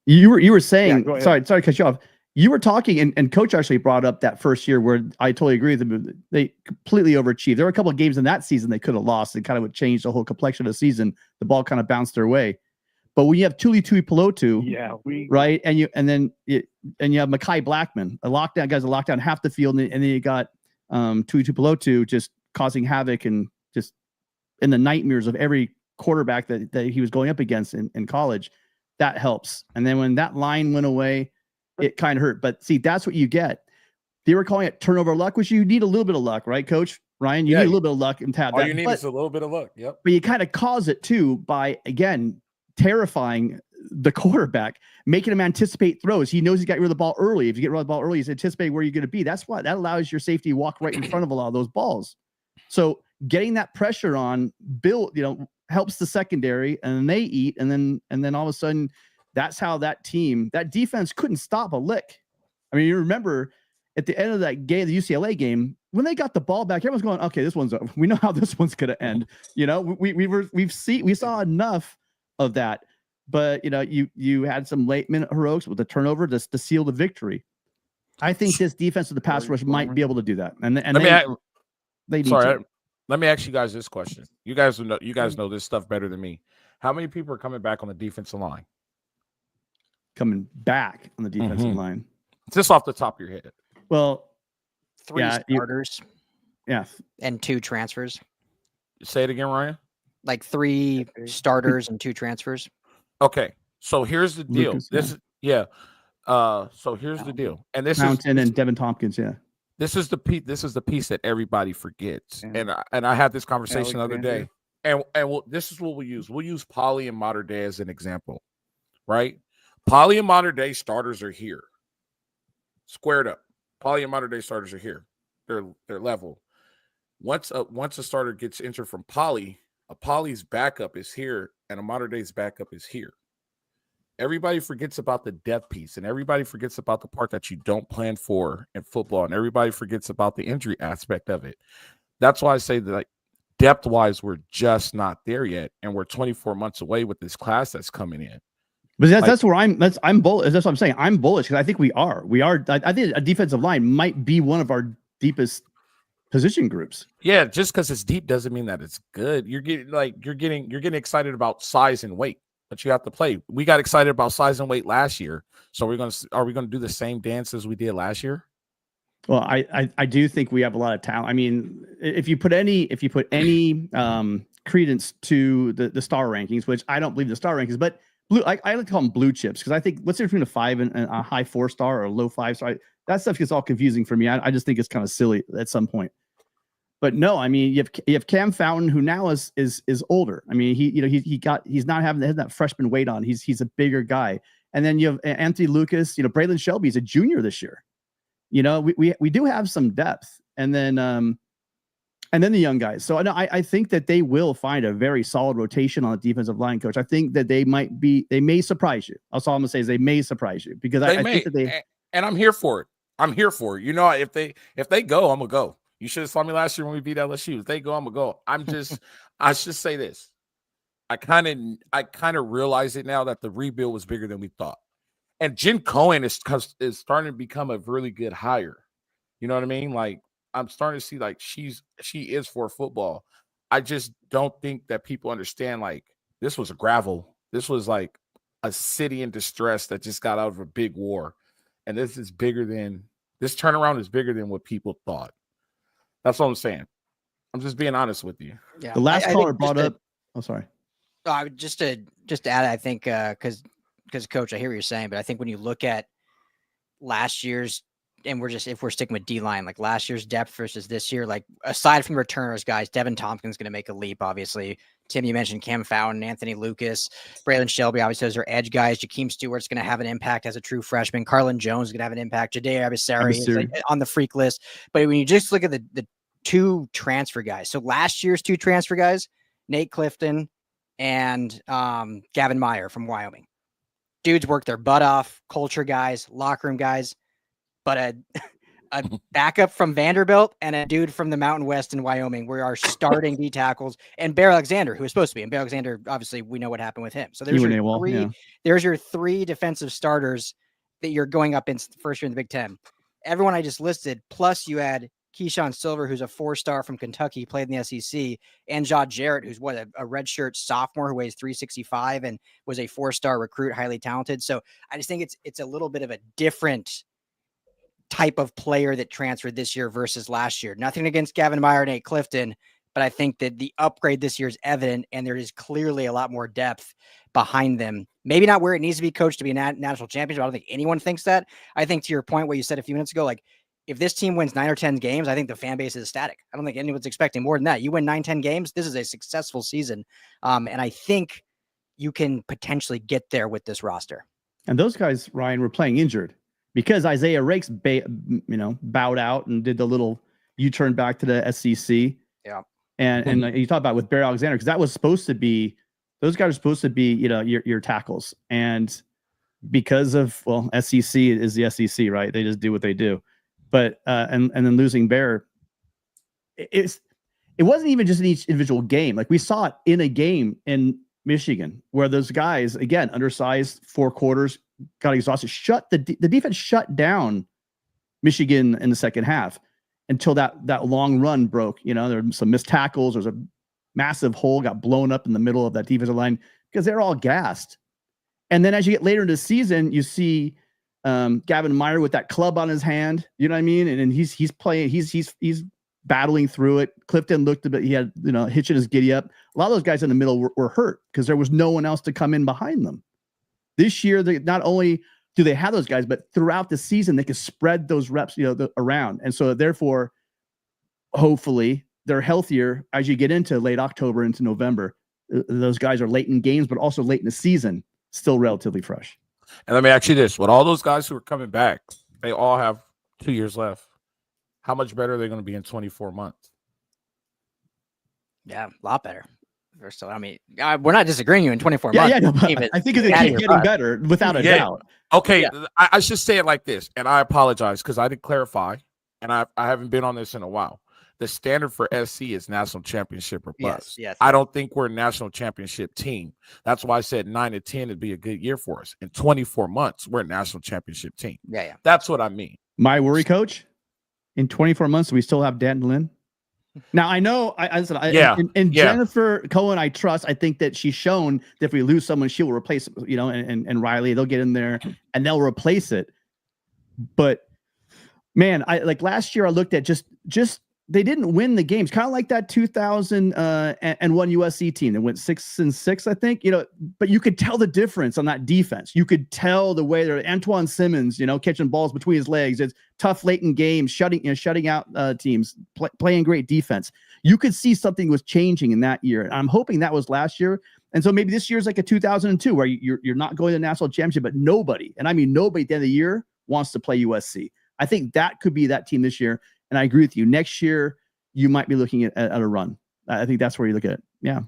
you were saying, sorry to cut you off. You were talking, and Coach actually brought up that first year where I totally agree with them. They completely overachieved. There were a couple of games in that season they could have lost. It kind of would change the whole complexion of the season. The ball kind of bounced their way. But when you have Tuli Tuipulotu, right, and you have Mekhi Blackman, a lockdown half the field, and then you got Tuli Tuipulotu just causing havoc and just in the nightmares of every quarterback that he was going up against in college. That helps. And then when that line went away, it kind of hurt. But see, that's what you get. They were calling it turnover luck, which you need a little bit of luck, right, Coach Ryan? You need a little bit of luck and tap. All you need is a little bit of luck. Yep. But you kind of cause it too by, again, terrifying the quarterback, making him anticipate throws. He knows he's got rid of the ball early. If you get rid of the ball early, he's anticipating where you're going to be. That's why that allows your safety to walk right in front of a lot of those balls. So getting that pressure on helps the secondary, and then they eat, and then all of a sudden, that's how that defense couldn't stop a lick. I mean, you remember at the end of that game, the UCLA game, when they got the ball back, everyone's going, okay, this one's over. We know how this one's going to end. We saw enough of that, but you had some late minute heroics with the turnover to seal the victory. I think this defense of the pass rush might be able to do that. And they need to. Let me ask you guys this question. You guys know this stuff better than me. How many people are coming back on the defensive line? Coming back on the defensive line. Just off the top of your head. Well, 3 starters. Yeah. And 2 transfers. Say it again, Ryan. Like 3 starters and 2 transfers. Okay. So here's the deal. Lucas, So here's the deal. And this Mountain and Devin Tompkins, yeah. This is the piece that everybody forgets. Yeah. And I had this conversation the other day. And this is what we use. We'll use Poly and Mater Dei as an example. Right? Poly and Mater Dei starters are here. Squared up. Poly and Mater Dei starters are here. They're level. Once a starter gets injured from Poly, a Poly's backup is here and a Mater Dei's backup is here. everybody forgets about the depth piece, and everybody forgets about the part that you don't plan for in football, and everybody forgets about the injury aspect of it. That's why I say that, like, depth-wise, we're just not there yet, and we're 24 months away with this class that's coming in. But that's where I'm bullish. That's what I'm saying. I'm bullish because I think we are. I think a defensive line might be one of our deepest position groups. Yeah, just because it's deep doesn't mean that it's good. You're getting excited about size and weight, but you have to play. We got excited about size and weight last year, so are we gonna do the same dance as we did last year? Well, I do think we have a lot of talent. I mean, if you put any credence to the star rankings, which I don't believe the star rankings, but I like to call them blue chips because I think what's the difference between a 5 and a high 4-star or a low 5-star? That stuff gets all confusing for me. I just think it's kind of silly at some point. But no, I mean, you have Cam Fountain, who now is older. I mean, he's not having that freshman weight on. He's a bigger guy. And then you have Anthony Lucas. Braylon Shelby's a junior this year. We do have some depth, and then the young guys. So I think that they will find a very solid rotation on the defensive line, coach. I think that they may surprise you. That's all I'm gonna say is they may surprise you because I think that and I'm here for it. I'm here for it. If they go, I'm gonna go. You should have saw me last year when we beat LSU. If they go, I'm gonna go. I should say this. I kind of realize it now that the rebuild was bigger than we thought. And Jen Cohen is starting to become a really good hire. You know what I mean? Like, I'm starting to see, like, she is for football. I just don't think that people understand, like, this was a gravel. This was like a city in distress that just got out of a big war. And this turnaround is bigger than what people thought. That's what I'm saying. I'm just being honest with you. Yeah. The last caller brought up. Oh, sorry. I would just to add, I think, because Coach, I hear what you're saying, but I think when you look at last year's, and if we're sticking with D-line, like last year's depth versus this year, like aside from returners, guys, Devin Tompkins going to make a leap, obviously. Tim, you mentioned Cam Fountain, Anthony Lucas, Braylon Shelby, obviously those are edge guys. Jakeem Stewart's going to have an impact as a true freshman. Carlin Jones is going to have an impact. Jadair Abasari is like on the freak list. But when you just look at the two transfer guys, so last year's two transfer guys, Nate Clifton and Gavin Meyer from Wyoming. Dudes work their butt off, culture guys, locker room guys, but a backup from Vanderbilt and a dude from the Mountain West in Wyoming were our starting D tackles, and Bear Alexander, who was supposed to be. And Bear Alexander, obviously, we know what happened with him. So there's your three defensive starters that you're going up in first year in the Big Ten. Everyone I just listed, plus you add Keyshawn Silver, who's a 4-star from Kentucky, played in the SEC, and Jod Jarrett, who's a redshirt sophomore who weighs 365 and was a 4-star recruit, highly talented. So I just think it's a little bit of a different type of player that transferred this year versus last year. Nothing against Gavin Meyer and Nate Clifton, but I think that the upgrade this year is evident, and there is clearly a lot more depth behind them. Maybe not where it needs to be coached to be a national championship. I don't think anyone thinks that. I think to your point, what you said a few minutes ago, like, if this team wins 9 or 10 games, I think the fan base is ecstatic. I don't think anyone's expecting more than that. You win 9, 10 games, this is a successful season. And I think you can potentially get there with this roster. And those guys, Ryan, were playing injured because Isaiah Rakes, bowed out and did the little U-turn back to the SEC. Yeah. And you talk about with Bear Alexander, because that was supposed to be, those guys are supposed to be, your tackles. And because of, SEC is the SEC, right? They just do what they do. But and then losing Bear, it wasn't even just in each individual game. Like, we saw it in a game in Michigan where those guys, again, undersized, 4 quarters, got exhausted. The defense shut down Michigan in the second half until that long run broke. There were some missed tackles. There was a massive hole got blown up in the middle of that defensive line because they're all gassed. And then as you get later into the season, you see Gavin Meyer with that club on his hand, you know what I mean? And he's playing, he's battling through it. Clifton looked a bit, he had, a hitch in his giddy up. A lot of those guys in the middle were hurt because there was no one else to come in behind them. This year, not only do they have those guys, but throughout the season, they can spread those reps, around. And so therefore, hopefully they're healthier as you get into late October into November. Those guys are late in games, but also late in the season, still relatively fresh. And let me ask you this. With all those guys who are coming back, they all have 2 years left. How much better are they going to be in 24 months? Yeah, a lot better. So I mean, we're not disagreeing. You in 24 Yeah, months. yeah. No, but Team is I think it's gonna out of keep your getting butt. better without a Yeah. doubt. Okay, Yeah. I should say it like this, and I apologize because I didn't clarify, and I haven't been on this in a while. The standard for SC is national championship or bust. Yes. I don't think we're a national championship team. That's why I said 9 to 10 would be a good year for us. In 24 months, we're a national championship team. Yeah. That's what I mean. My worry, coach, in 24 months, we still have Dan Lynn. Now I know and Jennifer Cohen, I trust. I think that she's shown that if we lose someone, she will replace, and Riley, they'll get in there and they'll replace it. But man, I like last year I looked at just they didn't win the games, kind of like that 2001 USC team that went 6-6, I think, but you could tell the difference on that defense. You could tell the way they're Antoine Simmons, catching balls between his legs. It's tough late in games, shutting out teams, playing great defense. You could see something was changing in that year. And I'm hoping that was last year. And so maybe this year's like a 2002 where you're not going to the national championship, but nobody, and I mean nobody at the end of the year wants to play USC. I think that could be that team this year. And I agree with you. Next year, you might be looking at a run. I think that's where you look at it. Yeah.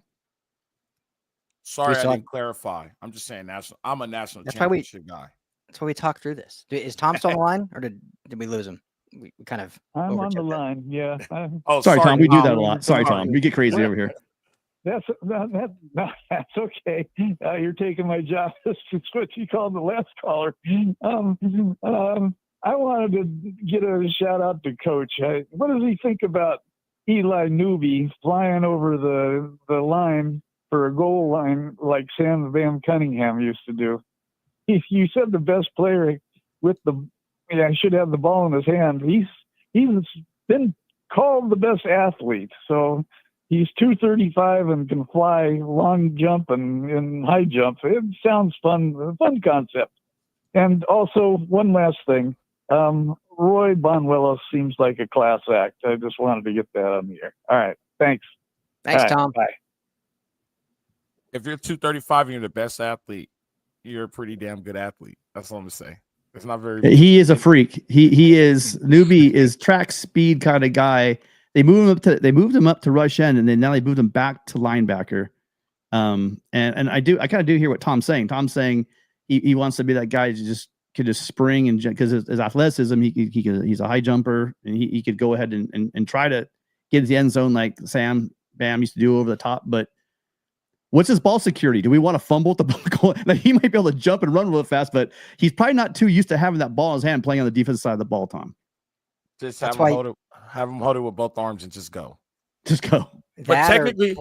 Sorry, I didn't clarify. I'm just saying I'm a national championship guy. That's why we talked through this. Is Tom still on the line, or did we lose him? We kind of. I'm on the line. Yeah. Sorry, Tom. We do that a lot. Sorry, Tom. We get crazy over here. That's okay. You're taking my job. That's what you called the last caller. I wanted to get a shout out to Coach. What does he think about Eli Newby flying over the line for a goal line like Sam Van Cunningham used to do? You said the best player with should have the ball in his hand. He's been called the best athlete. So he's 235 and can fly long jump and high jump. It sounds fun, a fun concept. And also one last thing. Roy Bonwillow seems like a class act. I just wanted to get that on the air. All right. Thanks. Thanks, Tom. Bye. If you're 235 and you're the best athlete, you're a pretty damn good athlete. That's all I'm gonna say. It's not very. He is a freak. He is Newbie is track speed kind of guy. They moved him up to rush end, and then now they moved him back to linebacker. And I kind of do hear what Tom's saying. Tom's saying he wants to be that guy to could just spring and because his athleticism, he's a high jumper, and he could go ahead and try to get to the end zone like Sam Bam used to do over the top. But what's his ball security? Do we want to fumble at the ball? Like, he might be able to jump and run real fast, but he's probably not too used to having that ball in his hand playing on the defensive side of the ball, Tom. Just have him hold it with both arms and just go. Just go. But technically,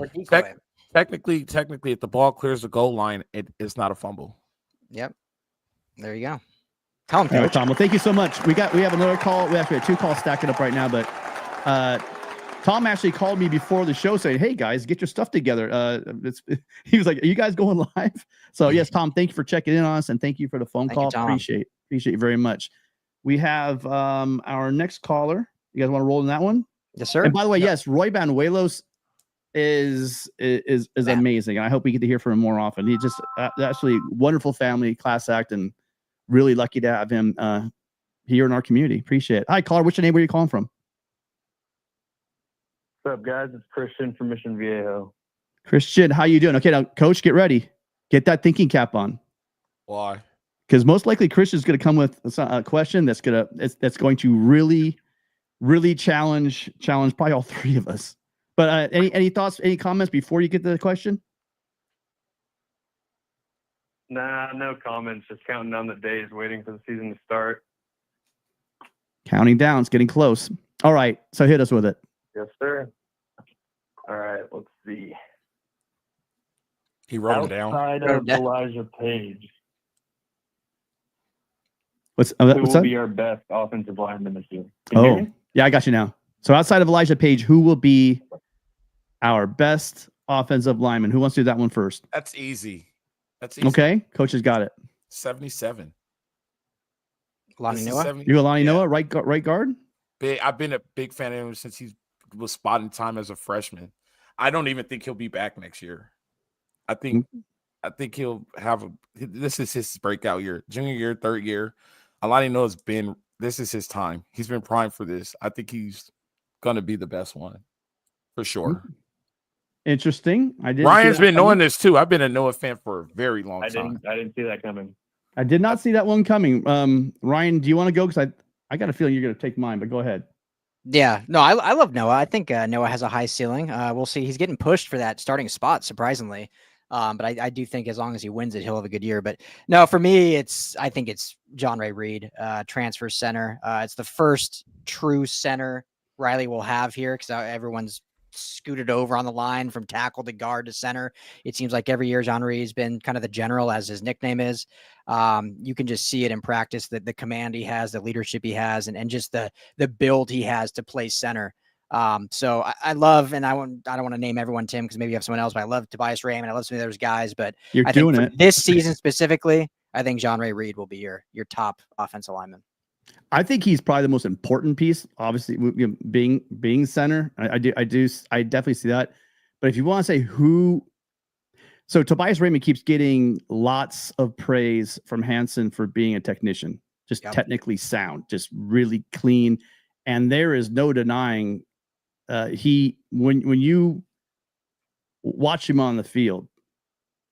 if the ball clears the goal line, it's not a fumble. Yep. There you go. Tell him, Coach. Right, Tom. Well, thank you so much. We have another call. We actually have 2 calls stacking up right now, but Tom actually called me before the show saying, "Hey guys, get your stuff together." He was like, "Are you guys going live?" So yes, Tom, thank you for checking in on us, and thank you for the phone call. Appreciate you very much. We have our next caller. You guys want to roll in that one? Yes, sir. And by the way, yes, Roy Banuelos is amazing. I hope we get to hear from him more often. He just actually wonderful family, class act, and really lucky to have him here in our community. Appreciate it. Hi, caller. What's your name? Where are you calling from? What's up, guys? It's Christian from Mission Viejo. Christian, how you doing? Okay, now, Coach, get ready. Get that thinking cap on. Why? Because most likely Christian's going to come with a question that's going to really, really challenge probably all 3 of us. But any thoughts, any comments before you get to the question? Nah, no comments. Just counting down the days, waiting for the season to start. Counting down. It's getting close. All right. So hit us with it. Yes, sir. All right. Let's see. He wrote them down. Outside of Elijah Page, who will be our best offensive lineman this year? Can you hear me? Yeah, I got you now. So outside of Elijah Page, who will be our best offensive lineman? Who wants to do that one first? That's easy. Okay. Coach has got it. 77. Lonnie Noah? You Lonnie Noah, right guard? I've been a big fan of him since he was spotting time as a freshman. I don't even think he'll be back next year. I think he'll have this is his breakout year. Junior year, 3rd year. Lonnie Noah's this is his time. He's been primed for this. I think he's going to be the best one for sure. Interesting. I didn't. Ryan's been knowing this too. I've been a Noah fan for a very long I time. didn't see that coming. I did not see that one coming. Ryan, do you want to go? Because I got a feeling you're going to take mine, but go ahead. Yeah, no, I love Noah. I think Noah has a high ceiling. We'll see. He's getting pushed for that starting spot, surprisingly. But I do think as long as he wins it, he'll have a good year. But no, for me, I think it's John Ray Reed, transfer center. It's the first true center Riley will have here because everyone's scooted over on the line from tackle to guard to center. It seems like every year John Ray has been kind of the general, as his nickname is. You can just see it in practice, that the command he has, the leadership he has, and just the build he has to play center. So I love, and I don't want to name everyone, Tim, because maybe you have someone else, but I love Tobias Raymond. I love some of those guys, but You're I doing think it this season specifically, I think John Ray Reed will be your top offensive lineman. I think he's probably the most important piece, obviously, being center. I definitely see that. But if you want to say who, so Tobias Raymond keeps getting lots of praise from Hansen for being a technician, just technically sound, just really clean. And there is no denying when you watch him on the field,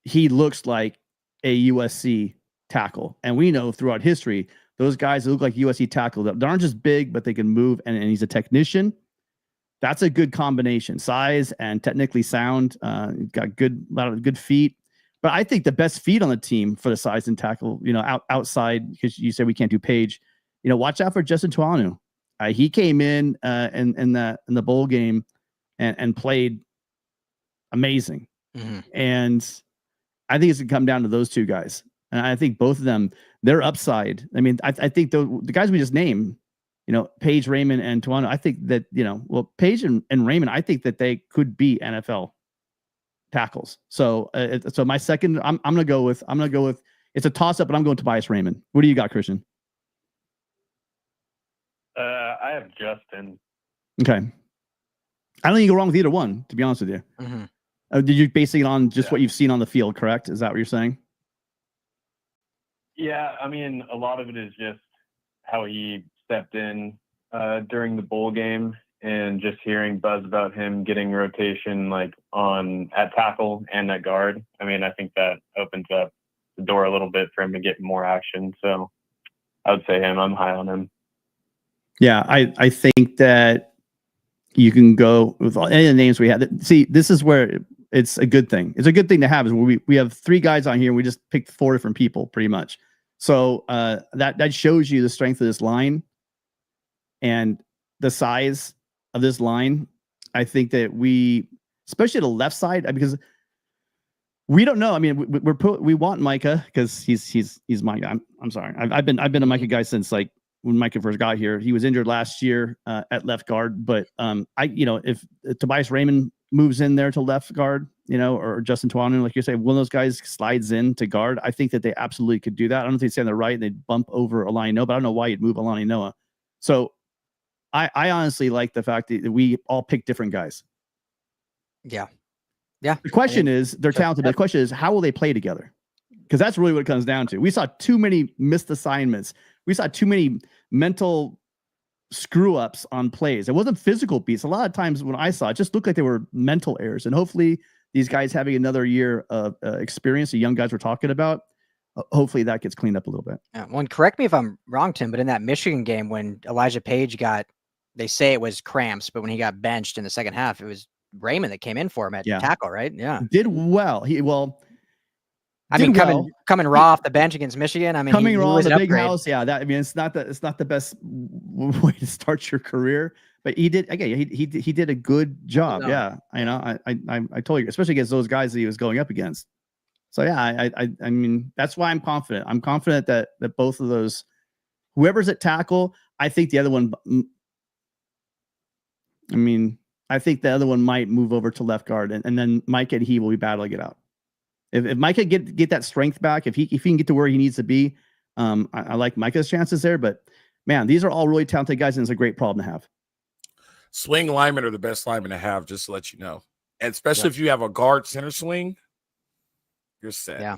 he looks like a USC tackle. And we know throughout history, those guys that look like USC tackle that aren't just big, but they can move, and he's a technician. That's a good combination, size and technically sound. He's got a lot of good feet. But I think the best feet on the team for the size and tackle, outside, because you said we can't do Page. Watch out for Justin Tuanu. He came in the bowl game and played amazing. Mm-hmm. And I think it's going to come down to those two guys. And I think both of them, their upside. I mean, I think the guys we just named, Page, Raymond, and Tuano, I think that, Page and Raymond, I think that they could be NFL tackles. So, so my second, I'm going to go with, it's a toss up, but I'm going Tobias Raymond. What do you got, Christian? I have Justin. Okay. I don't think you go wrong with either one, to be honest with you. Mm-hmm. Did you base it on just what you've seen on the field, correct? Is that what you're saying? Yeah, I mean, a lot of it is just how he stepped in during the bowl game, and just hearing buzz about him getting rotation at tackle and at guard. I mean, I think that opens up the door a little bit for him to get more action. So I would say him. I'm high on him. Yeah, I think that you can go with any of the names we have. See, this is where it's a good thing. It's a good thing to have, is we have three guys on here. And we just picked four different people pretty much. So that shows you the strength of this line and the size of this line. I think that especially the left side, because we don't know. I mean, we want Micah because he's my guy. I'm sorry. I've been a Micah guy since when Micah first got here. He was injured last year at left guard, but if Tobias Raymond moves in there to left guard, or Justin Tuanu, like you say, one of those guys slides in to guard, I think that they absolutely could do that. I don't know if they'd stay on the right and they'd bump over Alani Noah, but I don't know why you'd move Alani Noah. So I honestly like the fact that we all pick different guys. Yeah. The question is, they're talented, but the question is, how will they play together? Because that's really what it comes down to. We saw too many missed assignments. We saw too many mental screw ups on plays. It wasn't physical beats. A lot of times when I saw it, just looked like they were mental errors. And hopefully these guys having another year of experience, the young guys we're talking about, hopefully that gets cleaned up a little bit. Yeah, well, correct me if I'm wrong, Tim, but in that Michigan game when Elijah Page they say it was cramps, but when he got benched in the second half, it was Raymond that came in for him at tackle, right? Yeah. Did well. Coming raw off the bench against Michigan. I mean, coming raw in the big house. Yeah. It's not the best way to start your career, but he did, again, he did a good job. Yeah. I told you, especially against those guys that he was going up against. So yeah, I mean, that's why I'm confident. I'm confident that both of those, whoever's at tackle, I think the other one, I think the other one might move over to left guard, and then Mike and he will be battling it out. If Mike can get that strength back, if he can get to where he needs to be, I like Micah's chances there. But man, these are all really talented guys, and it's a great problem to have. Swing linemen are the best linemen to have, just to let you know. And especially if you have a guard center swing, you're set. Yeah.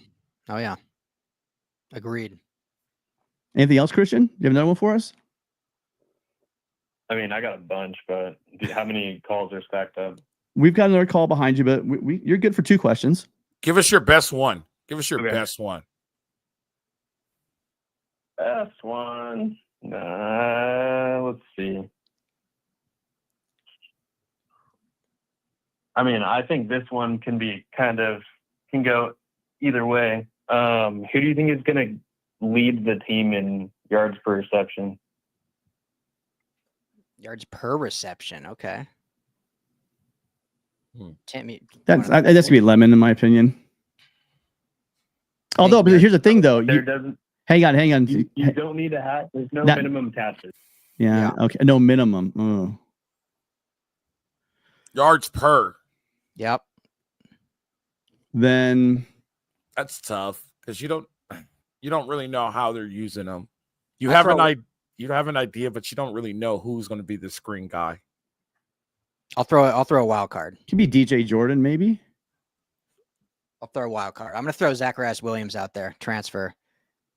Oh yeah. Agreed. Anything else, Christian? Do you have another one for us? I mean, I got a bunch, but how many calls are stacked up? we've got another call behind you, but you're good for 2 questions. Give us your best one. Give us your Okay. best one. Best one. Let's see. I mean, I think this one can go either way. Who do you think is going to lead the team in yards per reception? Yards per reception. Okay. Timmy. That's gonna be Lemon, in my opinion. Although, but here's the thing, though. Hang on. You don't need a hat. There's no minimum catches. Yeah. Okay. No minimum. Oh. Yards per. Yep. Then that's tough because you don't really know how they're using them. You have an idea, but you don't really know who's going to be the screen guy. I'll throw a wild card. Could be DJ Jordan, maybe. I'll throw a wild card. I'm going to throw Zacharias Williams out there, transfer,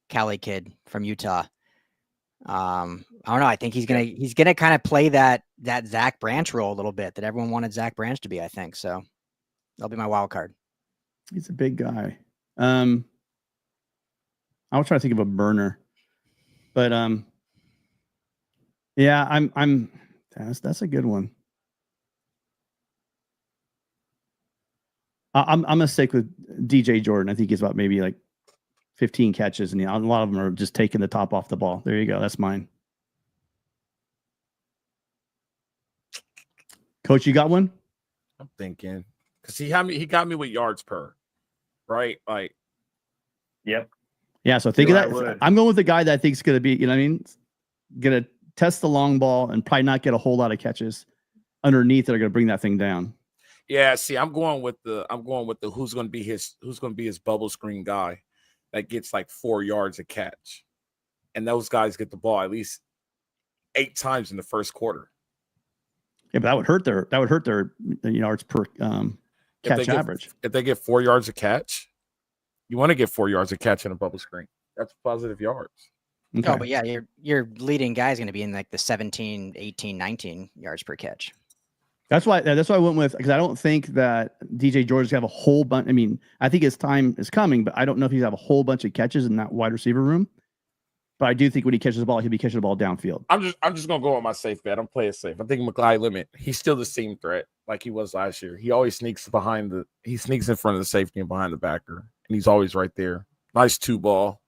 Cali kid from Utah. I don't know. I think he's gonna kind of play that Zach Branch role a little bit that everyone wanted Zach Branch to be. I think so. That'll be my wild card. He's a big guy. I was trying to think of a burner, but yeah, that's a good one. I'm gonna stick with DJ Jordan. I think he's about maybe like 15 catches, and a lot of them are just taking the top off the ball. There you go. That's mine. Coach, you got one? I'm thinking because he got me with yards per, right? Like, yep. Yeah. So think of that. I'm going with the guy that I think is going to be, you know what I mean? Going to test the long ball and probably not get a whole lot of catches underneath that are going to bring that thing down. Yeah. See, I'm going with the who's going to be his bubble screen guy that gets like 4 yards a catch, and those guys get the ball at least 8 times in the first quarter. Yeah, but that would hurt their yards per catch average. If they get 4 yards a catch, you want to get 4 yards a catch in a bubble screen. That's positive yards. Okay. Oh, but yeah, your leading guy is going to be in like the 17, 18, 19 yards per catch. That's why I went with, because I don't think that DJ Jordan's have a whole bunch. I mean, I think his time is coming, but I don't know if he's have a whole bunch of catches in that wide receiver room. But I do think when he catches the ball, he'll be catching the ball downfield. I'm just gonna go on my safe bet. I'm playing safe. I think Mackay Lemon, he's still the same threat like he was last year. He always sneaks in front of the safety and behind the backer, and he's always right there. Nice 2-ball.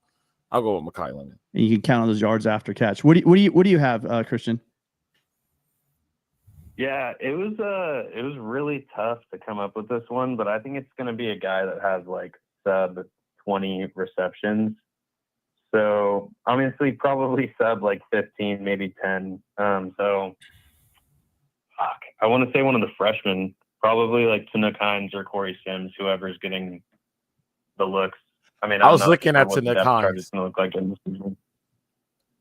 I'll go with Mackay Lemon. And you can count on those yards after catch. What do you have, Christian? Yeah, it was really tough to come up with this one, but I think it's going to be a guy that has like sub 20 receptions. So obviously probably sub like 15, maybe 10. So I want to say one of the freshmen, probably like Tanook Hines or Corey Sims, whoever's getting the looks. I mean, I was looking at Tanook Hines. Look like in this season.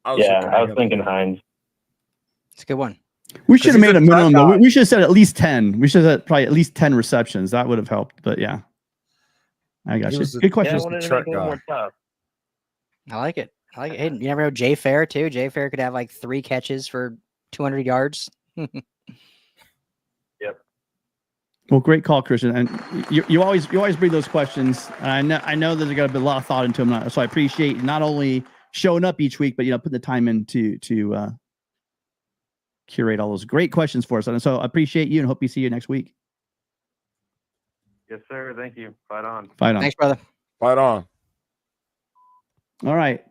I was thinking Hines. It's a good one. We should have made a minimum, though. We should have said at least 10. We should have said probably at least 10 receptions. That would have helped. But yeah, I got you. Good question. I like it. Hey, you never know Jay Fair too. Jay Fair could have like 3 catches for 200 yards. Yep. Well, great call, Christian. And you always bring those questions. I know there's got to be a lot of thought into them. So I appreciate not only showing up each week, but putting the time in to curate all those great questions for us. And so I appreciate you and hope you see you next week. Yes, sir. Thank you. Fight on. Fight on. Thanks, brother. Fight on. All right.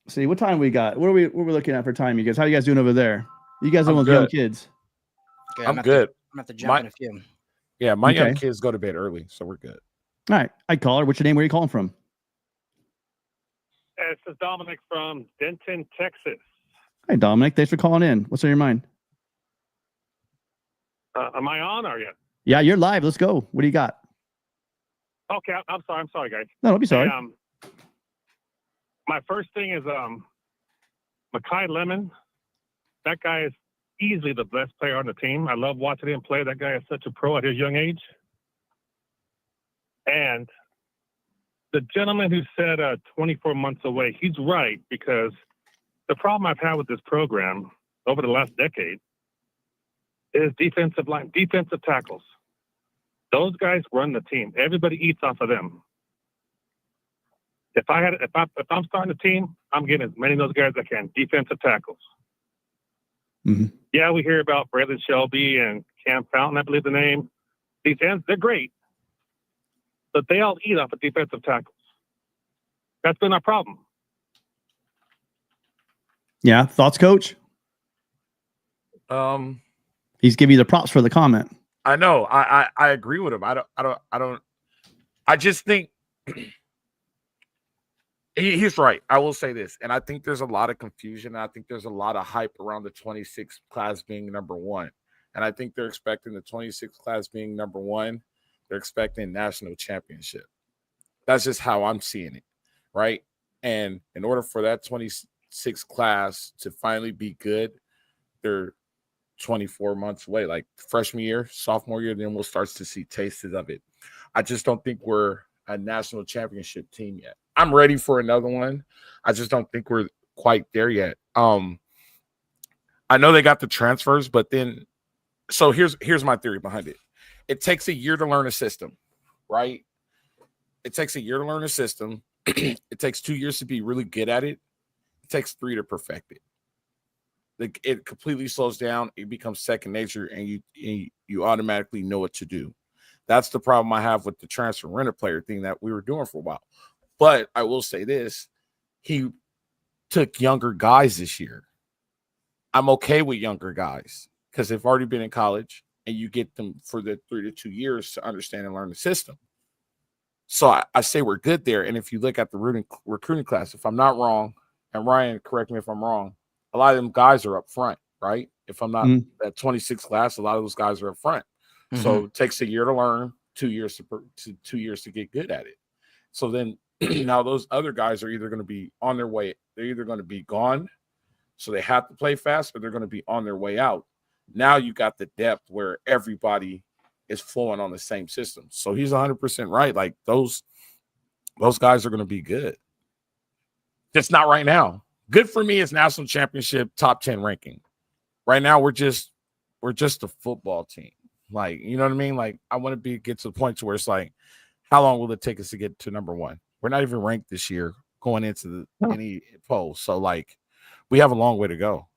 See what time we got. What are we looking at for time, you guys? How you guys doing over there? You guys are with young kids. Good. I'm good. I'm going to have to jump in a few. Yeah, my young kids go to bed early, so we're good. All right. Hi, caller. What's your name? Where are you calling from? This is Dominic from Denton, Texas. Hi, Dominic. Thanks for calling in. What's on your mind? Am I on? Are you? Yeah, you're live. Let's go. What do you got? Okay, I'm sorry, guys. No, don't be sorry. Hey, my first thing is Mackay Lemon. That guy is easily the best player on the team. I love watching him play. That guy is such a pro at his young age. And the gentleman who said 24 months away, he's right, because the problem I've had with this program over the last decade is defensive tackles. Those guys run the team. Everybody eats off of them. If I'm starting a team, I'm getting as many of those guys as I can. Defensive tackles. Mm-hmm. Yeah, we hear about Braylon Shelby and Cam Fountain, I believe the name. These ends, they're great, but they all eat off of defensive tackles. That's been our problem. Yeah. Thoughts, Coach? He's giving you the props for the comment. I know. I agree with him. I just think he's right. I will say this. And I think there's a lot of confusion. I think there's a lot of hype around the 26th class being number one. And I think they're expecting the 26th class being number one. They're expecting national championship. That's just how I'm seeing it. Right. And in order for that 26th class to finally be good, they're 24 months away, like freshman year, sophomore year, then we'll start to see tastes of it. I just don't think we're a national championship team yet. I'm ready for another one. I just don't think we're quite there yet. I know they got the transfers, but then, so here's my theory behind it. It takes a year to learn a system, right? It takes a year to learn a system. It takes 2 years to be really good at it. It takes 3 to perfect it. It completely slows down. It becomes second nature, and you automatically know what to do. That's the problem I have with the transfer renter player thing that we were doing for a while. But I will say this: he took younger guys this year. I'm okay with younger guys because they've already been in college, and you get them for the 3 to 2 years to understand and learn the system. So I say we're good there. And if you look at the recruiting class, if I'm not wrong, and Ryan, correct me if I'm wrong, a lot of them guys are up front, right? If I'm not at 26 class, a lot of those guys are up front. Mm-hmm. So it takes a year to learn, 2 years to 2 years to get good at it. So then now those other guys are either going to be on their way. They're either going to be gone, so they have to play fast, or they're going to be on their way out. Now you got the depth where everybody is flowing on the same system. So he's 100% right. Like those guys are going to be good. Just not right now. Good for me is national championship top 10 ranking. Right now, we're just a football team. Like, you know what I mean? Like, I want to get to the point to where it's like, how long will it take us to get to number one? We're not even ranked this year going into any polls. So, like, we have a long way to go.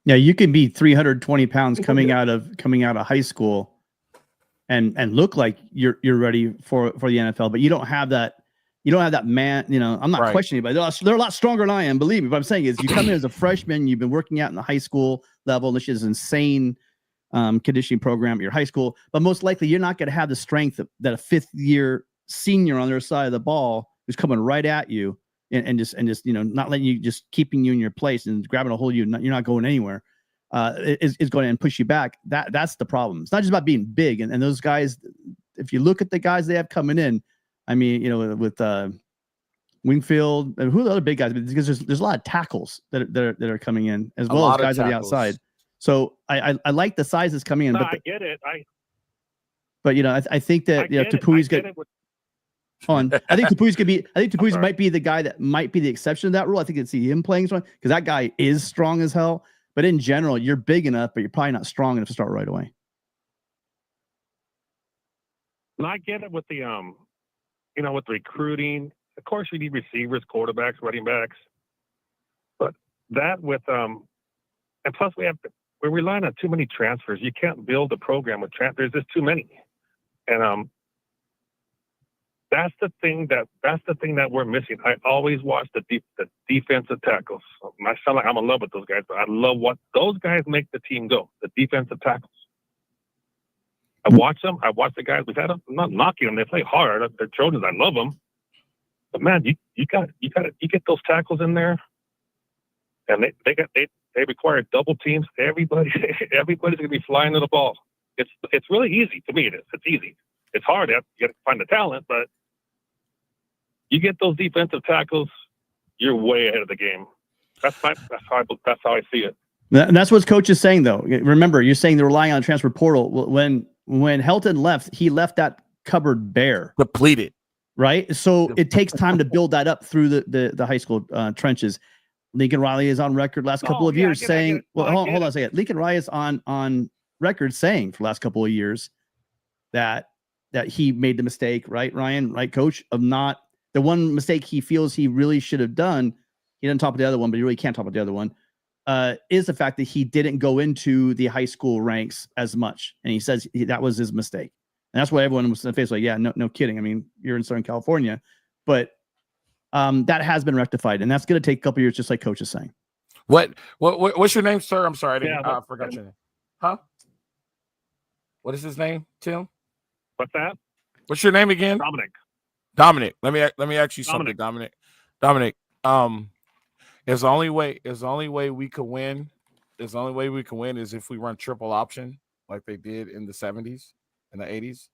Yeah, you can be 320 pounds coming out of high school and look like you're ready for the NFL, but you don't have that. You don't have that man, I'm not questioning anybody. They're a lot stronger than I am, believe me. What I'm saying is you come in as a freshman, you've been working out in the high school level. This is insane conditioning program at your high school, but most likely you're not going to have the strength that a 5th year senior on their side of the ball who's coming right at you and just not letting you, just keeping you in your place and grabbing a hold of you. You're not going anywhere. Is going to and push you back. That's the problem. It's not just about being big. And those guys, if you look at the guys they have coming in, I mean, with Wingfield and who are the other big guys, because there's a lot of tackles that are coming in as well as guys on the outside. So I like the sizes coming in. No, but I get it. But I think that Tupui's good. I think Tupui's could be. I think Tupui's might be the guy that might be the exception to that rule. I think you'd see him playing strong because that guy is strong as hell. But in general, you're big enough, but you're probably not strong enough to start right away. And I get it with the with recruiting. Of course, we need receivers, quarterbacks, running backs. But that with and plus we're relying on too many transfers. You can't build a program with transfers. There's just too many, and that's the thing that we're missing. I always watch the defensive tackles. I sound like I'm in love with those guys, but I love what those guys make the team go. The defensive tackles. I watch them. I watch the guys. We've had them. I'm not knocking them. They play hard. They're Trojans. I love them. But man, you get those tackles in there, and they require double teams. Everybody's gonna be flying to the ball. It's really easy to me. It's easy. It's hard. You got to find the talent, but you get those defensive tackles, you're way ahead of the game. That's how I see it. And that's what Coach is saying, though. Remember, you're saying they're relying on the transfer portal. When Helton left, he left that cupboard bare, depleted, right? So it takes time to build that up through the high school trenches. Lincoln Riley is on record last couple of years saying, hold on a second. Lincoln Riley is on record saying for the last couple of years that that he made the mistake, right, Ryan, right, Coach, of not the one mistake he feels he really should have done. He doesn't talk about the other one, but he really can't talk about the other one. Is the fact that he didn't go into the high school ranks as much, and he says that was his mistake, and that's why everyone was in the face like, yeah, no kidding. I mean, you're in Southern California, but that has been rectified, and that's going to take a couple years, just like Coach is saying. What's your name, sir? I'm sorry, I forgot your name. Huh? What is his name, Tim? What's that? What's your name again? Dominic. Let me ask you something, Dominic. Is the only way we could win. The only way we can win is if we run triple option like they did in the 70s and the 80s.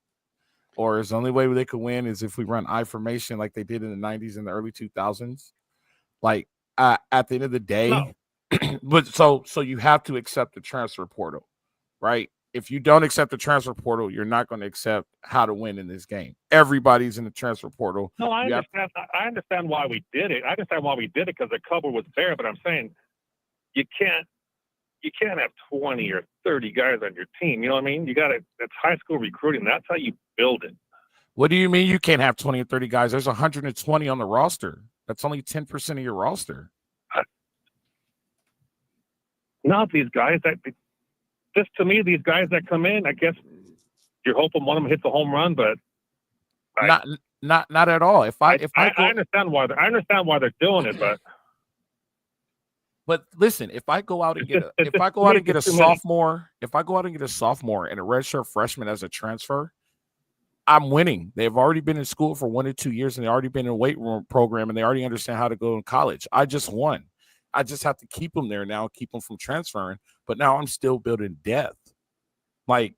Or is the only way they could win is if we run I formation like they did in the 90s and the early 2000s. Like at the end of the day, No. But so you have to accept the transfer portal, right? If you don't accept the transfer portal, you're not going to accept how to win in this game. Everybody's in the transfer portal. No, I understand. I understand why we did it. I understand why we did it because the cover was there. But I'm saying you can't have 20 or 30 guys on your team. You know what I mean? You got to. That's high school recruiting. That's how you build it. What do you mean you can't have 20 or 30 guys? There's 120 on the roster. That's only 10% of your roster. Not these guys that. Just to me, these guys that come in, I guess you're hoping one of them hits a home run, but not at all. I understand why they're doing it, but listen, if I go out and get a sophomore and a redshirt freshman as a transfer, I'm winning. They've already been in school for 1 to 2 years and they already been in a weight room program and they already understand how to go in college. I just won. I just have to keep them there now, keep them from transferring. But now I'm still building depth. Like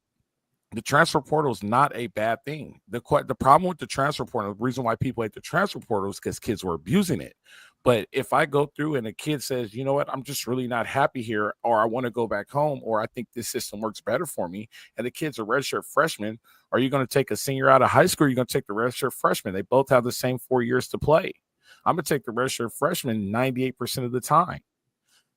the transfer portal is not a bad thing. The problem with the transfer portal, the reason why people hate the transfer portal is because kids were abusing it. But if I go through and a kid says, you know what, I'm just really not happy here, or I want to go back home, or I think this system works better for me, and the kid's a redshirt freshman, are you going to take a senior out of high school, or are you going to take the redshirt freshman? They both have the same 4 years to play. I'm going to take the redshirt freshman 98% of the time.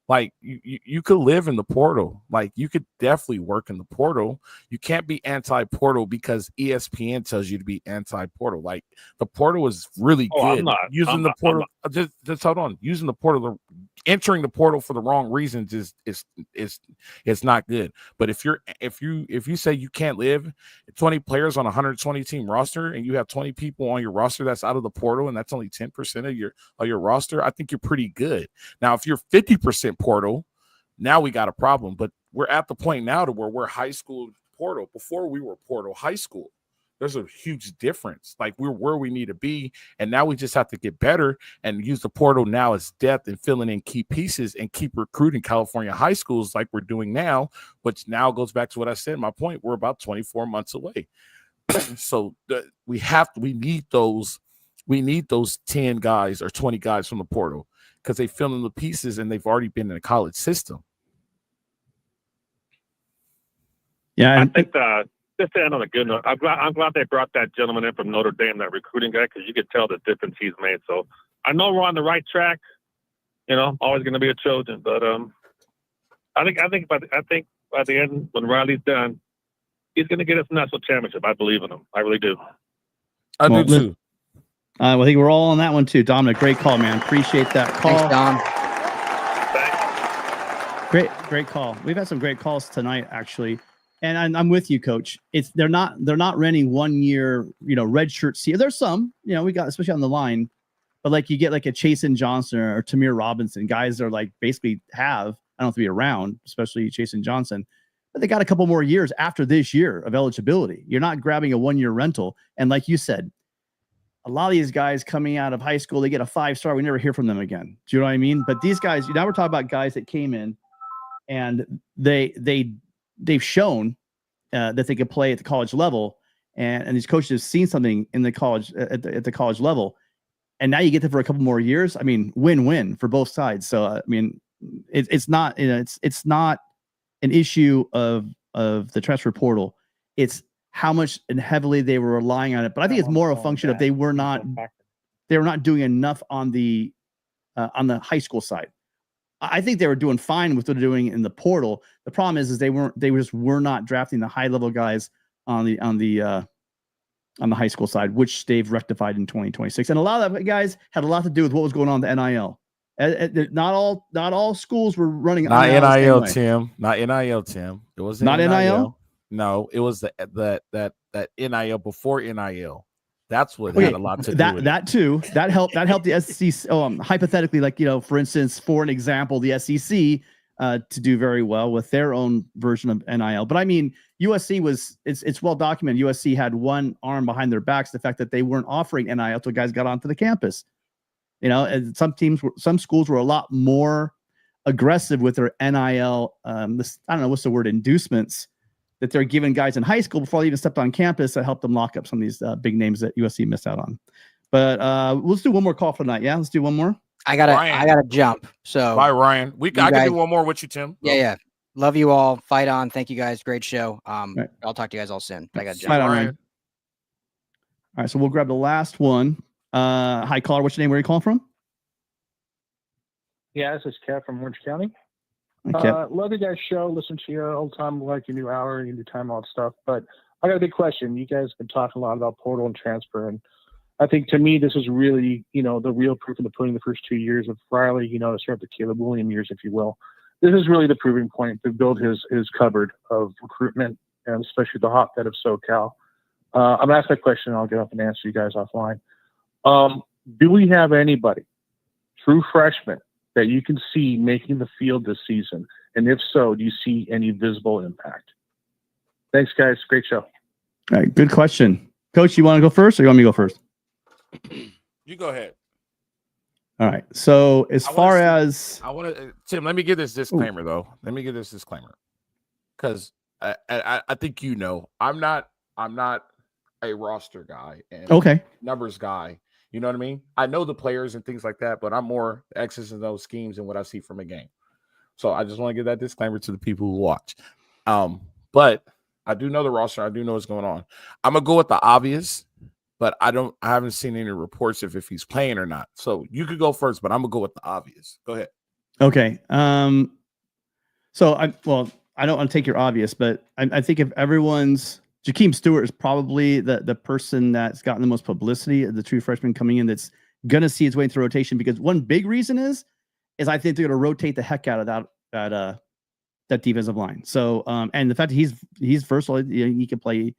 Like you could live in the portal. Like you could definitely work in the portal. You can't be anti-portal because ESPN tells you to be anti-portal. Like the portal is really good. I'm not. Using the portal, just hold on. Using the portal, entering the portal for the wrong reasons is not good. But if you say you can't live 20 players on a 120 team roster and you have 20 people on your roster that's out of the portal and that's only 10% of your roster, I think you're pretty good. Now, if you're 50% portal, now we got a problem. But we're at the point now to where we're high school portal. Before we were portal high school. There's a huge difference. Like we're where we need to be, and now we just have to get better and use the portal now as depth and filling in key pieces and keep recruiting California high schools like we're doing now, which now goes back to what I said. My point, we're about 24 months away. So we need those 10 guys or 20 guys from the portal because they fill in the pieces and they've already been in a college system. Yeah, I think just to end on a good note, I'm glad they brought that gentleman in from Notre Dame, that recruiting guy, because you could tell the difference he's made. So I know we're on the right track. You know, always going to be a Trojan, but I think by the end when Riley's done, he's going to get us a national championship. I believe in him. I really do. I do too. I think we're all on that one too. Dominic, great call, man. Appreciate that call. Thanks, Dom. Thanks. Great call. We've had some great calls tonight, actually. And I'm with you, Coach. They're not running 1 year, red shirt season. There's some, we got, especially on the line, but like you get like a Chasen Johnson or Tamir Robinson, guys that are like basically I don't have to be around, especially Chasen Johnson, but they got a couple more years after this year of eligibility. You're not grabbing a 1 year rental. And like you said, a lot of these guys coming out of high school, they get a 5-star. We never hear from them again. Do you know what I mean? But these guys, now we're talking about guys that came in and they've shown that they can play at the college level, and these coaches have seen something in the college at the college level, and now you get them for a couple more years. I mean, win-win for both sides. So I mean, it's not it's not an issue of the transfer portal. It's how much and heavily they were relying on it. But I think it's more a function of they were not doing enough on the high school side. I think they were doing fine with what they're doing in the portal. The problem is they just were not drafting the high level guys on the on the high school side, which they've rectified in 2026. And a lot of that, guys, had a lot to do with what was going on with the NIL. Not all schools were running Not NIL, the NIL, same way. Tim. Not NIL, Tim. It wasn't Not NIL? No, it was that NIL before NIL. That's what had a lot to do with that it. too. That helped the SEC. Hypothetically, like, for instance, for an example, the SEC to do very well with their own version of NIL. But I mean, USC it's well documented. USC had one arm behind their backs, the fact that they weren't offering NIL till guys got onto the campus. And some schools were a lot more aggressive with their NIL. I don't know what's the word, inducements that they're giving guys in high school before they even stepped on campus that helped them lock up some of these big names that USC missed out on. But let's do one more call for tonight. Yeah, let's do one more. I gotta jump. So bye, Ryan. I can do one more with you, Tim. Yeah. Love you all. Fight on. Thank you guys. Great show. Right. I'll talk to you guys all soon. I gotta jump. Fight on, Ryan. All right, so we'll grab the last one. Hi, caller. What's your name? Where are you calling from? Yeah, this is Kev from Orange County. Okay. Love your guys' show. Listen to you all the time, like your new hour, your new time, all that stuff. But I got a big question. You guys have been talking a lot about portal and transfer, and I think to me this is really, the real proof in the pudding. The first 2 years of Riley, to start the Caleb Williams years, if you will. This is really the proving point to build his cupboard of recruitment, and especially the hotbed of SoCal. I'm gonna ask that question, and I'll get up and answer you guys offline. Do we have anybody, true freshman, that you can see making the field this season? And if so, do you see any visible impact? Thanks, guys. Great show. All right, good question. Coach, you want to go first, or you want me to go first? You go ahead. All right. So as far as Tim, let me give this disclaimer though. Let me give this disclaimer, because I think I'm not a roster guy and numbers guy. You know what I mean? I know the players and things like that, but I'm more the X's and those schemes and what I see from a game. So I just want to give that disclaimer to the people who watch. But I do know the roster. I do know what's going on. I'm gonna go with the obvious, but I haven't seen any reports if he's playing or not. So you could go first, but I'm gonna go with the obvious. Go ahead. Okay. So I don't want to take your obvious, but I think if everyone's Jakeem Stewart is probably the person that's gotten the most publicity of the true freshman coming in that's going to see his way into rotation, because one big reason is I think they're going to rotate the heck out of that defensive line. So, and the fact that he's versatile, he could play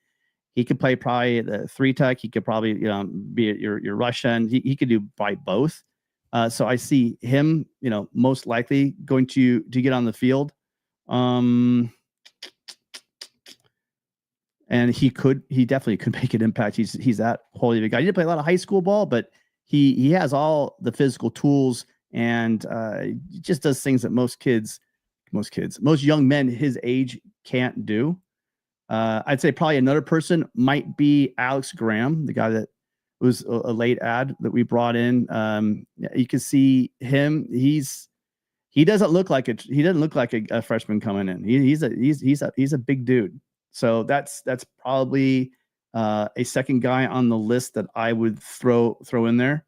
probably the 3-tech. He could probably, be your rush end. He could do by both. So I see him, most likely going to get on the field. And he definitely could make an impact. He's that quality of a guy. He didn't play a lot of high school ball, but he has all the physical tools, and just does things that most young men his age can't do. I'd say probably another person might be Alex Graham, the guy that was a late ad that we brought in. You can see him. He doesn't look like a freshman coming in. He's a big dude. So that's probably a second guy on the list that I would throw in there.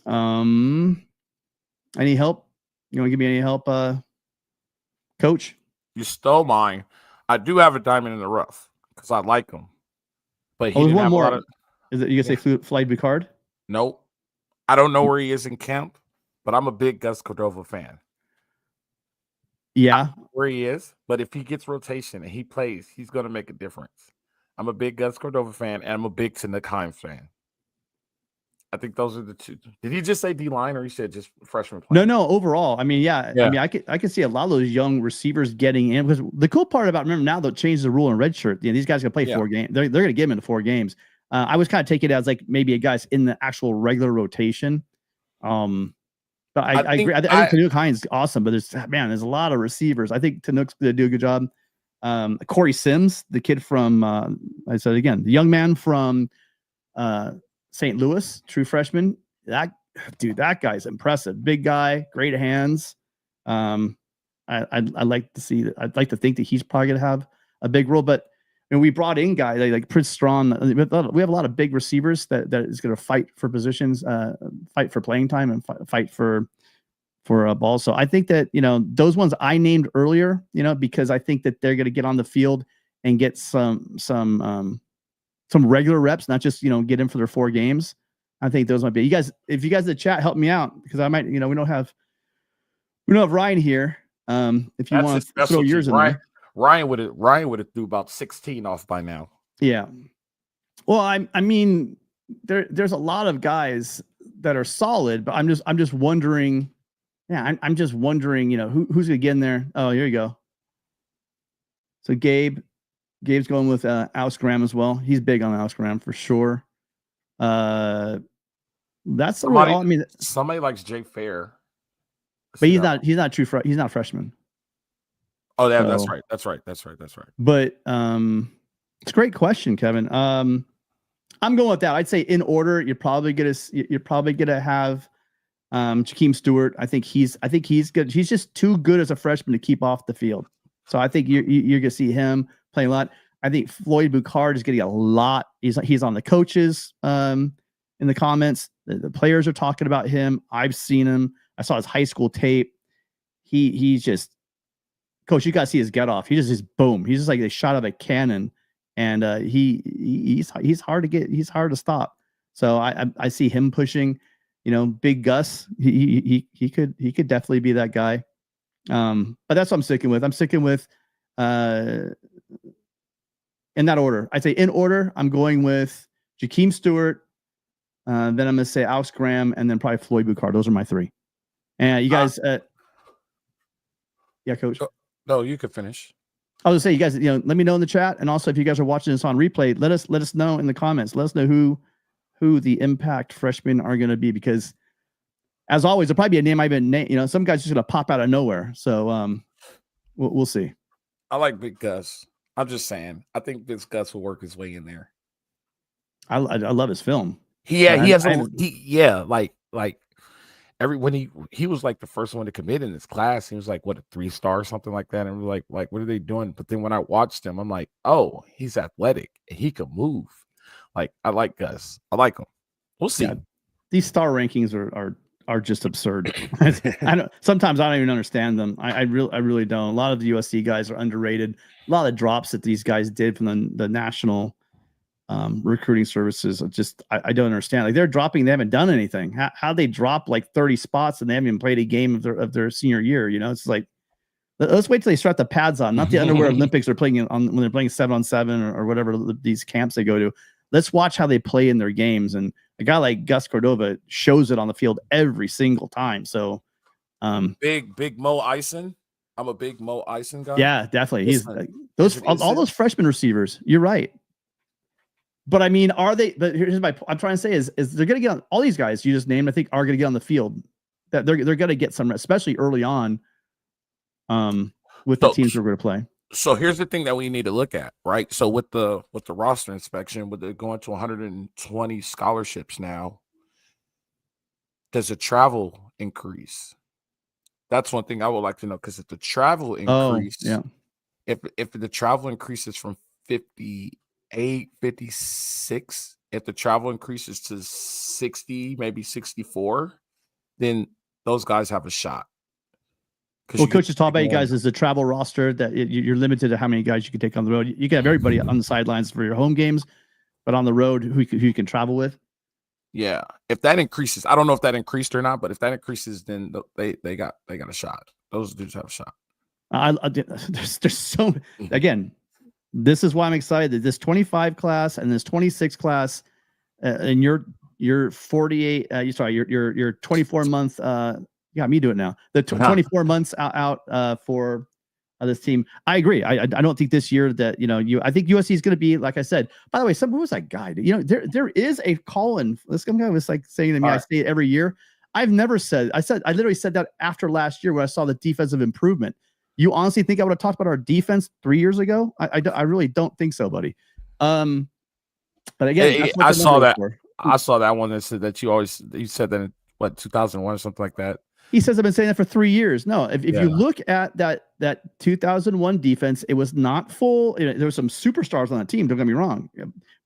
Any help? You want to give me any help, Coach? You stole mine. I do have a diamond in the rough because I like him, but he didn't have a lot of. Is it you gonna say Floyd Bicard? Nope. I don't know where he is in camp, but I'm a big Gus Cordova fan. Yeah, where he is, but if he gets rotation and he plays, he's going to make a difference. I'm a big Gus Cordova fan, and I'm a big Tanuk Himes fan. I think those are the two. Did he just say D-line, or he said just freshman play? No, overall. I mean, yeah. I mean, I can see a lot of those young receivers getting in, because the cool part about, remember now they'll change the rule in redshirt. These guys are going to play 4 games. They're going to get them into 4 games. I was kind of taking it as like maybe a guy's in the actual regular rotation. But I agree. I think Tanuk Himes is awesome, but there's a lot of receivers. I think Tanuk's going to do a good job. Corey Sims, the kid from, I said again, the young man from St. Louis, true freshman. That guy's impressive. Big guy, great hands. I'd like to see that. I'd like to think that he's probably going to have a big role. But we brought in guys like Prince Strawn. We have a lot of big receivers that is going to fight for positions, fight for playing time, and fight for a ball. So I think that those ones I named earlier, because I think that they're going to get on the field and get some some regular reps, not just get in for their 4 games. I think those might be. You guys, if you guys in the chat help me out, because I might, we don't have Ryan here. If you want to throw yours in there. Ryan would have threw about 16 off by now. Yeah. Well, I mean, there's a lot of guys that are solid, but I'm just wondering. Yeah, I'm just wondering, who's gonna get in there. Oh, here you go. So Gabe's going with Alex Graham as well. He's big on Alex Graham for sure. That's somebody likes Jay Fair, but he's not he's not a freshman. Oh, yeah, that's right. But it's a great question, Kevin. I'm going with that. I'd say in order, you're probably gonna have Jakeem Stewart. I think he's good. He's just too good as a freshman to keep off the field. So I think you're gonna see him playing a lot. I think Floyd Boucard is getting a lot. He's on the coaches in the comments. The players are talking about him. I've seen him. I saw his high school tape. He's just, coach, you gotta see his get off. He just boom. He's just like a shot of a cannon, and he's hard to get. He's hard to stop. So I see him pushing. Big Gus. He could definitely be that guy. But that's what I'm sticking with. I'm sticking with in that order. I'd say in order, I'm going with Jakeem Stewart. Then I'm going to say Alex Graham, and then probably Floyd Boucard. Those are my 3. And you guys, yeah, coach. No, you could finish. I was going to say, you guys, let me know in the chat. And also, if you guys are watching this on replay, let us know in the comments. Let us know who the impact freshmen are going to be, because as always, there'll probably be a name I've been some guys just going to pop out of nowhere. So we'll see. I like Big Gus. I'm just saying, I think Big Gus will work his way in there. I love his film. He when he was like the first one to commit in his class, he was like, what, a 3-star or something like that. And we're like, what are they doing? But then when I watched him, I'm like, oh, he's athletic and he can move. Like, I like Gus. I like him. We'll see. Yeah, these star rankings are just absurd. Sometimes I don't even understand them. I really don't. A lot of the USC guys are underrated. A lot of drops that these guys did from the national recruiting services, I don't understand. Like, they're dropping, they haven't done anything. How they drop like 30 spots and they haven't even played a game of their senior year? It's like, let's wait till they start the pads on, not the underwear Olympics they're playing on when they're playing 7-on-7 or whatever these camps they go to. Let's watch how they play in their games. And a guy like Gus Cordova shows it on the field every single time. So big Mo Ison. I'm a big Mo Ison guy. Yeah, definitely. He's all those freshman receivers. You're right. But I mean, are they? But here's I'm trying to say is they're going to get on, all these guys you just named, I think, are going to get on the field. That they're going to get some, especially early on, with the teams we're going to play. So here's the thing that we need to look at, right? So with the roster inspection, with it going to 120 scholarships now, does the travel increase? That's one thing I would like to know, because if the travel increase, if the travel increases from 58, 56, if the travel increases to 60, maybe 64, then those guys have a shot. Well, coach is talking about, you guys, is the travel roster that you're limited to how many guys you can take on the road. You can have everybody on the sidelines for your home games, but on the road, who you can travel with. Yeah, if that increases, I don't know if that increased or not, but if that increases, then they got a shot. Those dudes have a shot. There's so, again, this is why I'm excited. This 25 class and this 26 class, and your 48. Your 24 month. You got me do it now. The 24 months out for this team. I agree. I don't think this year that I think USC is going to be, like I said. By the way, who was that guy? There is a call-in. This guy was like saying to me, I say it every year. I've never said. I literally said that after last year when I saw the defensive improvement. You honestly think I would have talked about our defense 3 years ago? I really don't think so, buddy. But again, I saw that. I saw that one that said that you said that in 2001 or something like that. He says I've been saying that for 3 years. No, if you look at that 2001 defense, it was not full. There were some superstars on that team. Don't get me wrong,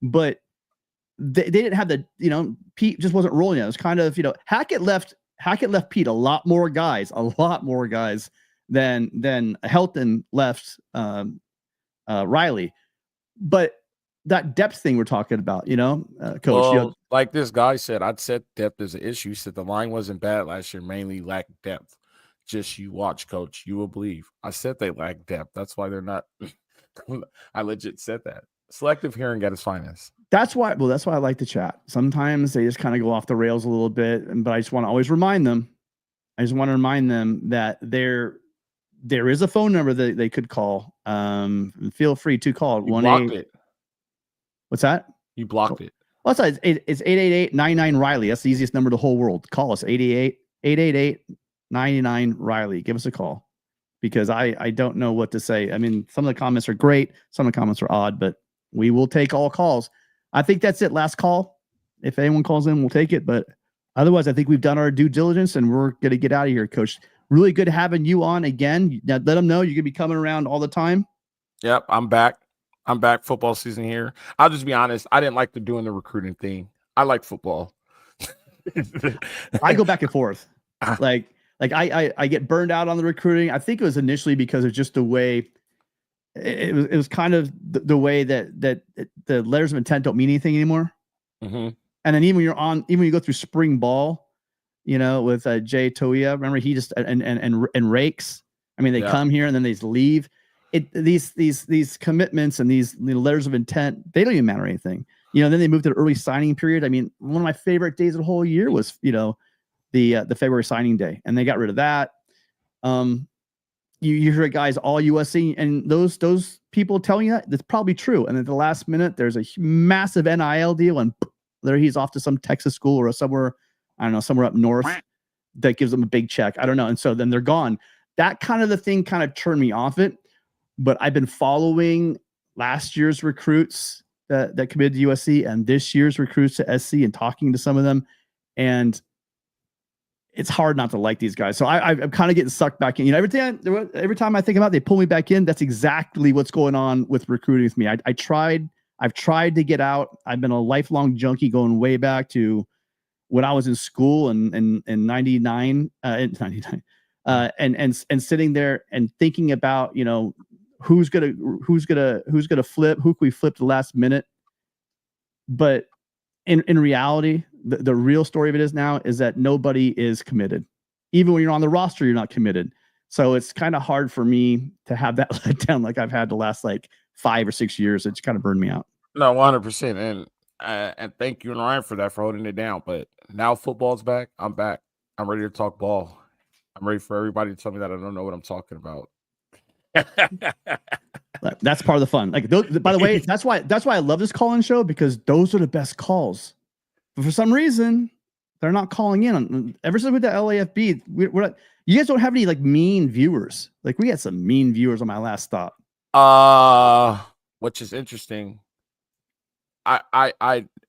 but they didn't have the Pete just wasn't rolling yet. It was kind of Hackett left Pete a lot more guys than Helton left Riley. But that depth thing we're talking about, Coach. Well, like this guy said, I'd said depth is an issue. He said the line wasn't bad last year, mainly lacked depth. Just you watch, Coach. You will believe. I said they lack depth. That's why they're not. I legit said that. Selective hearing at its finest. That's why I like to chat. Sometimes they just kind of go off the rails a little bit, but I just want to always remind them. That there is a phone number that they could call. Feel free to call. You blocked it. What's that? You blocked it. Well, it's 888-99-RILEY. That's the easiest number in the whole world. Call us, 888-99-RILEY. Give us a call, because I don't know what to say. I mean, some of the comments are great. Some of the comments are odd, but we will take all calls. I think that's it. Last call. If anyone calls in, we'll take it. But otherwise, I think we've done our due diligence, and we're going to get out of here, Coach. Really good having you on again. Now, let them know you're going to be coming around all the time. Yep, I'm back. Football season here. I'll just be honest. I didn't like doing the recruiting thing. I like football. I go back and forth. Like I get burned out on the recruiting. I think it was initially because of just the way it was kind of the way that the letters of intent don't mean anything anymore. Mm-hmm. And then even when you go through spring ball, with Jay Toia, remember he just and rakes. I mean, they come here and then they just leave. These commitments and these letters of intent, they don't even matter anything. Then they moved to the early signing period. I mean, one of my favorite days of the whole year was the February signing day, and they got rid of that. You hear guys all USC, and those people telling you that's probably true. And at the last minute, there's a massive NIL deal, and there he's off to some Texas school or somewhere up north that gives them a big check. I don't know. And so then they're gone. That kind of the thing kind of turned me off it. But I've been following last year's recruits that committed to USC and this year's recruits to SC and talking to some of them. And it's hard not to like these guys. So I'm kind of getting sucked back in. Every time I think about it, they pull me back in. That's exactly what's going on with recruiting with me. I've tried to get out. I've been a lifelong junkie going way back to when I was in school in 99, and sitting there and thinking about, who's gonna flip, who can we flip the last minute. But in reality, the real story of it is that nobody is committed. Even when you're on the roster, you're not committed. So it's kind of hard for me to have that let down like I've had the last 5 or 6 years. It's kind of burned me out. No, 100%. And thank you and Ryan for that, for holding it down. But now football's back. I'm back. I'm ready to talk ball. I'm ready for everybody to tell me that I don't know what I'm talking about. That's part of the fun. By the way, that's why I love this call-in show, because those are the best calls. But for some reason, they're not calling in. Ever since with the LAFB, we're not, you guys don't have any mean viewers. We had some mean viewers on my last stop. Which is interesting. I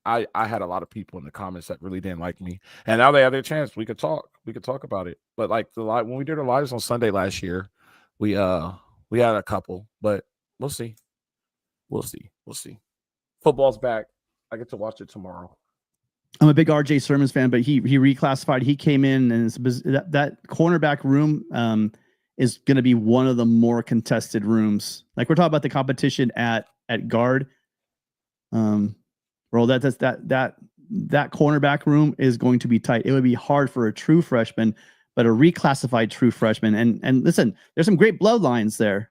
had a lot of people in the comments that really didn't like me, and now they have their chance. We could talk about it. But when we did our lives on Sunday last year, we had a couple, but we'll see. Football's back. I get to watch it tomorrow. I'm a big RJ Sermons fan, but he reclassified. He came in, and that cornerback room is going to be one of the more contested rooms. We're talking about the competition at guard. Bro, that cornerback room is going to be tight. It would be hard for a true freshman, but a reclassified true freshman. And listen, there's some great bloodlines there.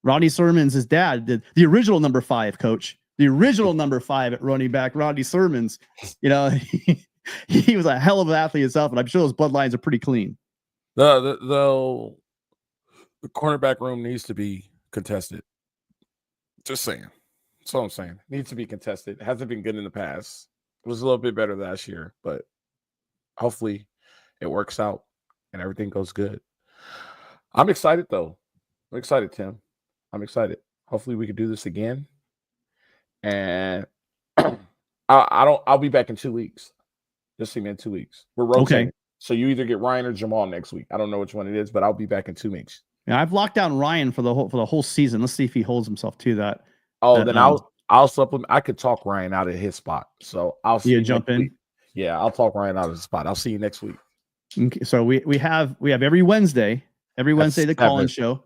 Rodney Sermons, his dad, the original number 5 coach, the original number 5 at running back, Rodney Sermons. He was a hell of an athlete himself, and I'm sure those bloodlines are pretty clean. The cornerback room needs to be contested. Just saying. That's all I'm saying. It needs to be contested. It hasn't been good in the past. It was a little bit better last year, but hopefully it works out and everything goes good. I'm excited, though. I'm excited, Tim. I'm excited. Hopefully we can do this again. And I'll be back in 2 weeks. Just see me in 2 weeks. We're rotating. Okay. So you either get Ryan or Jamal next week. I don't know which one it is, but I'll be back in 2 weeks. Yeah, I've locked down Ryan for the whole season. Let's see if he holds himself to that. Then I'll supplement. I could talk Ryan out of his spot. So I'll see you jump in. Week. Yeah, I'll talk Ryan out of his spot. I'll see you next week. Okay, so we have every Wednesday the call-in show.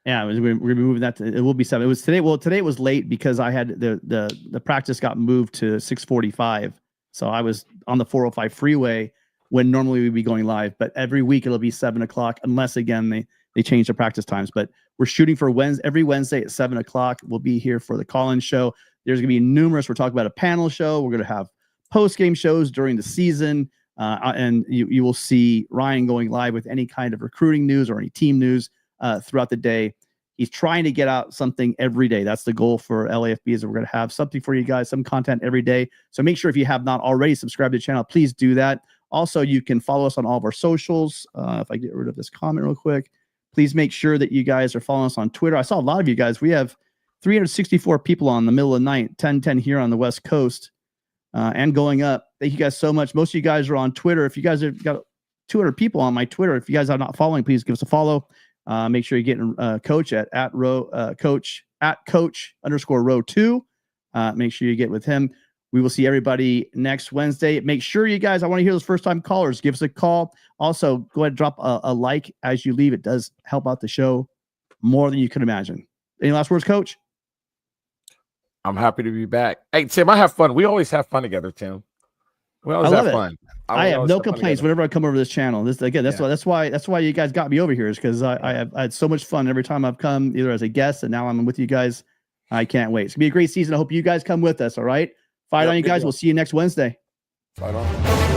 Yeah, we're moving that. It will be 7. It was today. Well, today it was late because I had the practice got moved to 6:45. So I was on the 405 freeway when normally we'd be going live. But every week it'll be 7 o'clock, unless again they change the practice times. But we're shooting for every Wednesday at 7 o'clock. We'll be here for the call-in show. There's going to be numerous. We're talking about a panel show. We're going to have post-game shows during the season. And you will see Ryan going live with any kind of recruiting news or any team news throughout the day. He's trying to get out something every day. That's the goal for LAFB, is that we're going to have something for you guys, some content every day. So make sure if you have not already subscribed to the channel, please do that. Also, you can follow us on all of our socials. If I get rid of this comment real quick, please make sure that you guys are following us on Twitter. I saw a lot of you guys. We have 364 people on the middle of the night, 10 here on the West Coast. And going up. Thank you guys so much. Most of you guys are on Twitter. If you guys have got 200 people on my Twitter, if you guys are not following, please give us a follow. Make sure you're getting Coach at Coach_row2. Make sure you get with him. We will see everybody next Wednesday. Make sure you guys, I want to hear those first-time callers. Give us a call. Also, go ahead and drop a like as you leave. It does help out the show more than you can imagine. Any last words, Coach? I'm happy to be back. Hey, Tim, I have fun. We always have fun together, Tim. We always have fun. I have no complaints whenever I come over this channel. That's why you guys got me over here, is because I had so much fun every time I've come, either as a guest and now I'm with you guys. I can't wait. It's gonna be a great season. I hope you guys come with us. All right. Fight on, you guys. We'll see you next Wednesday. Fight on.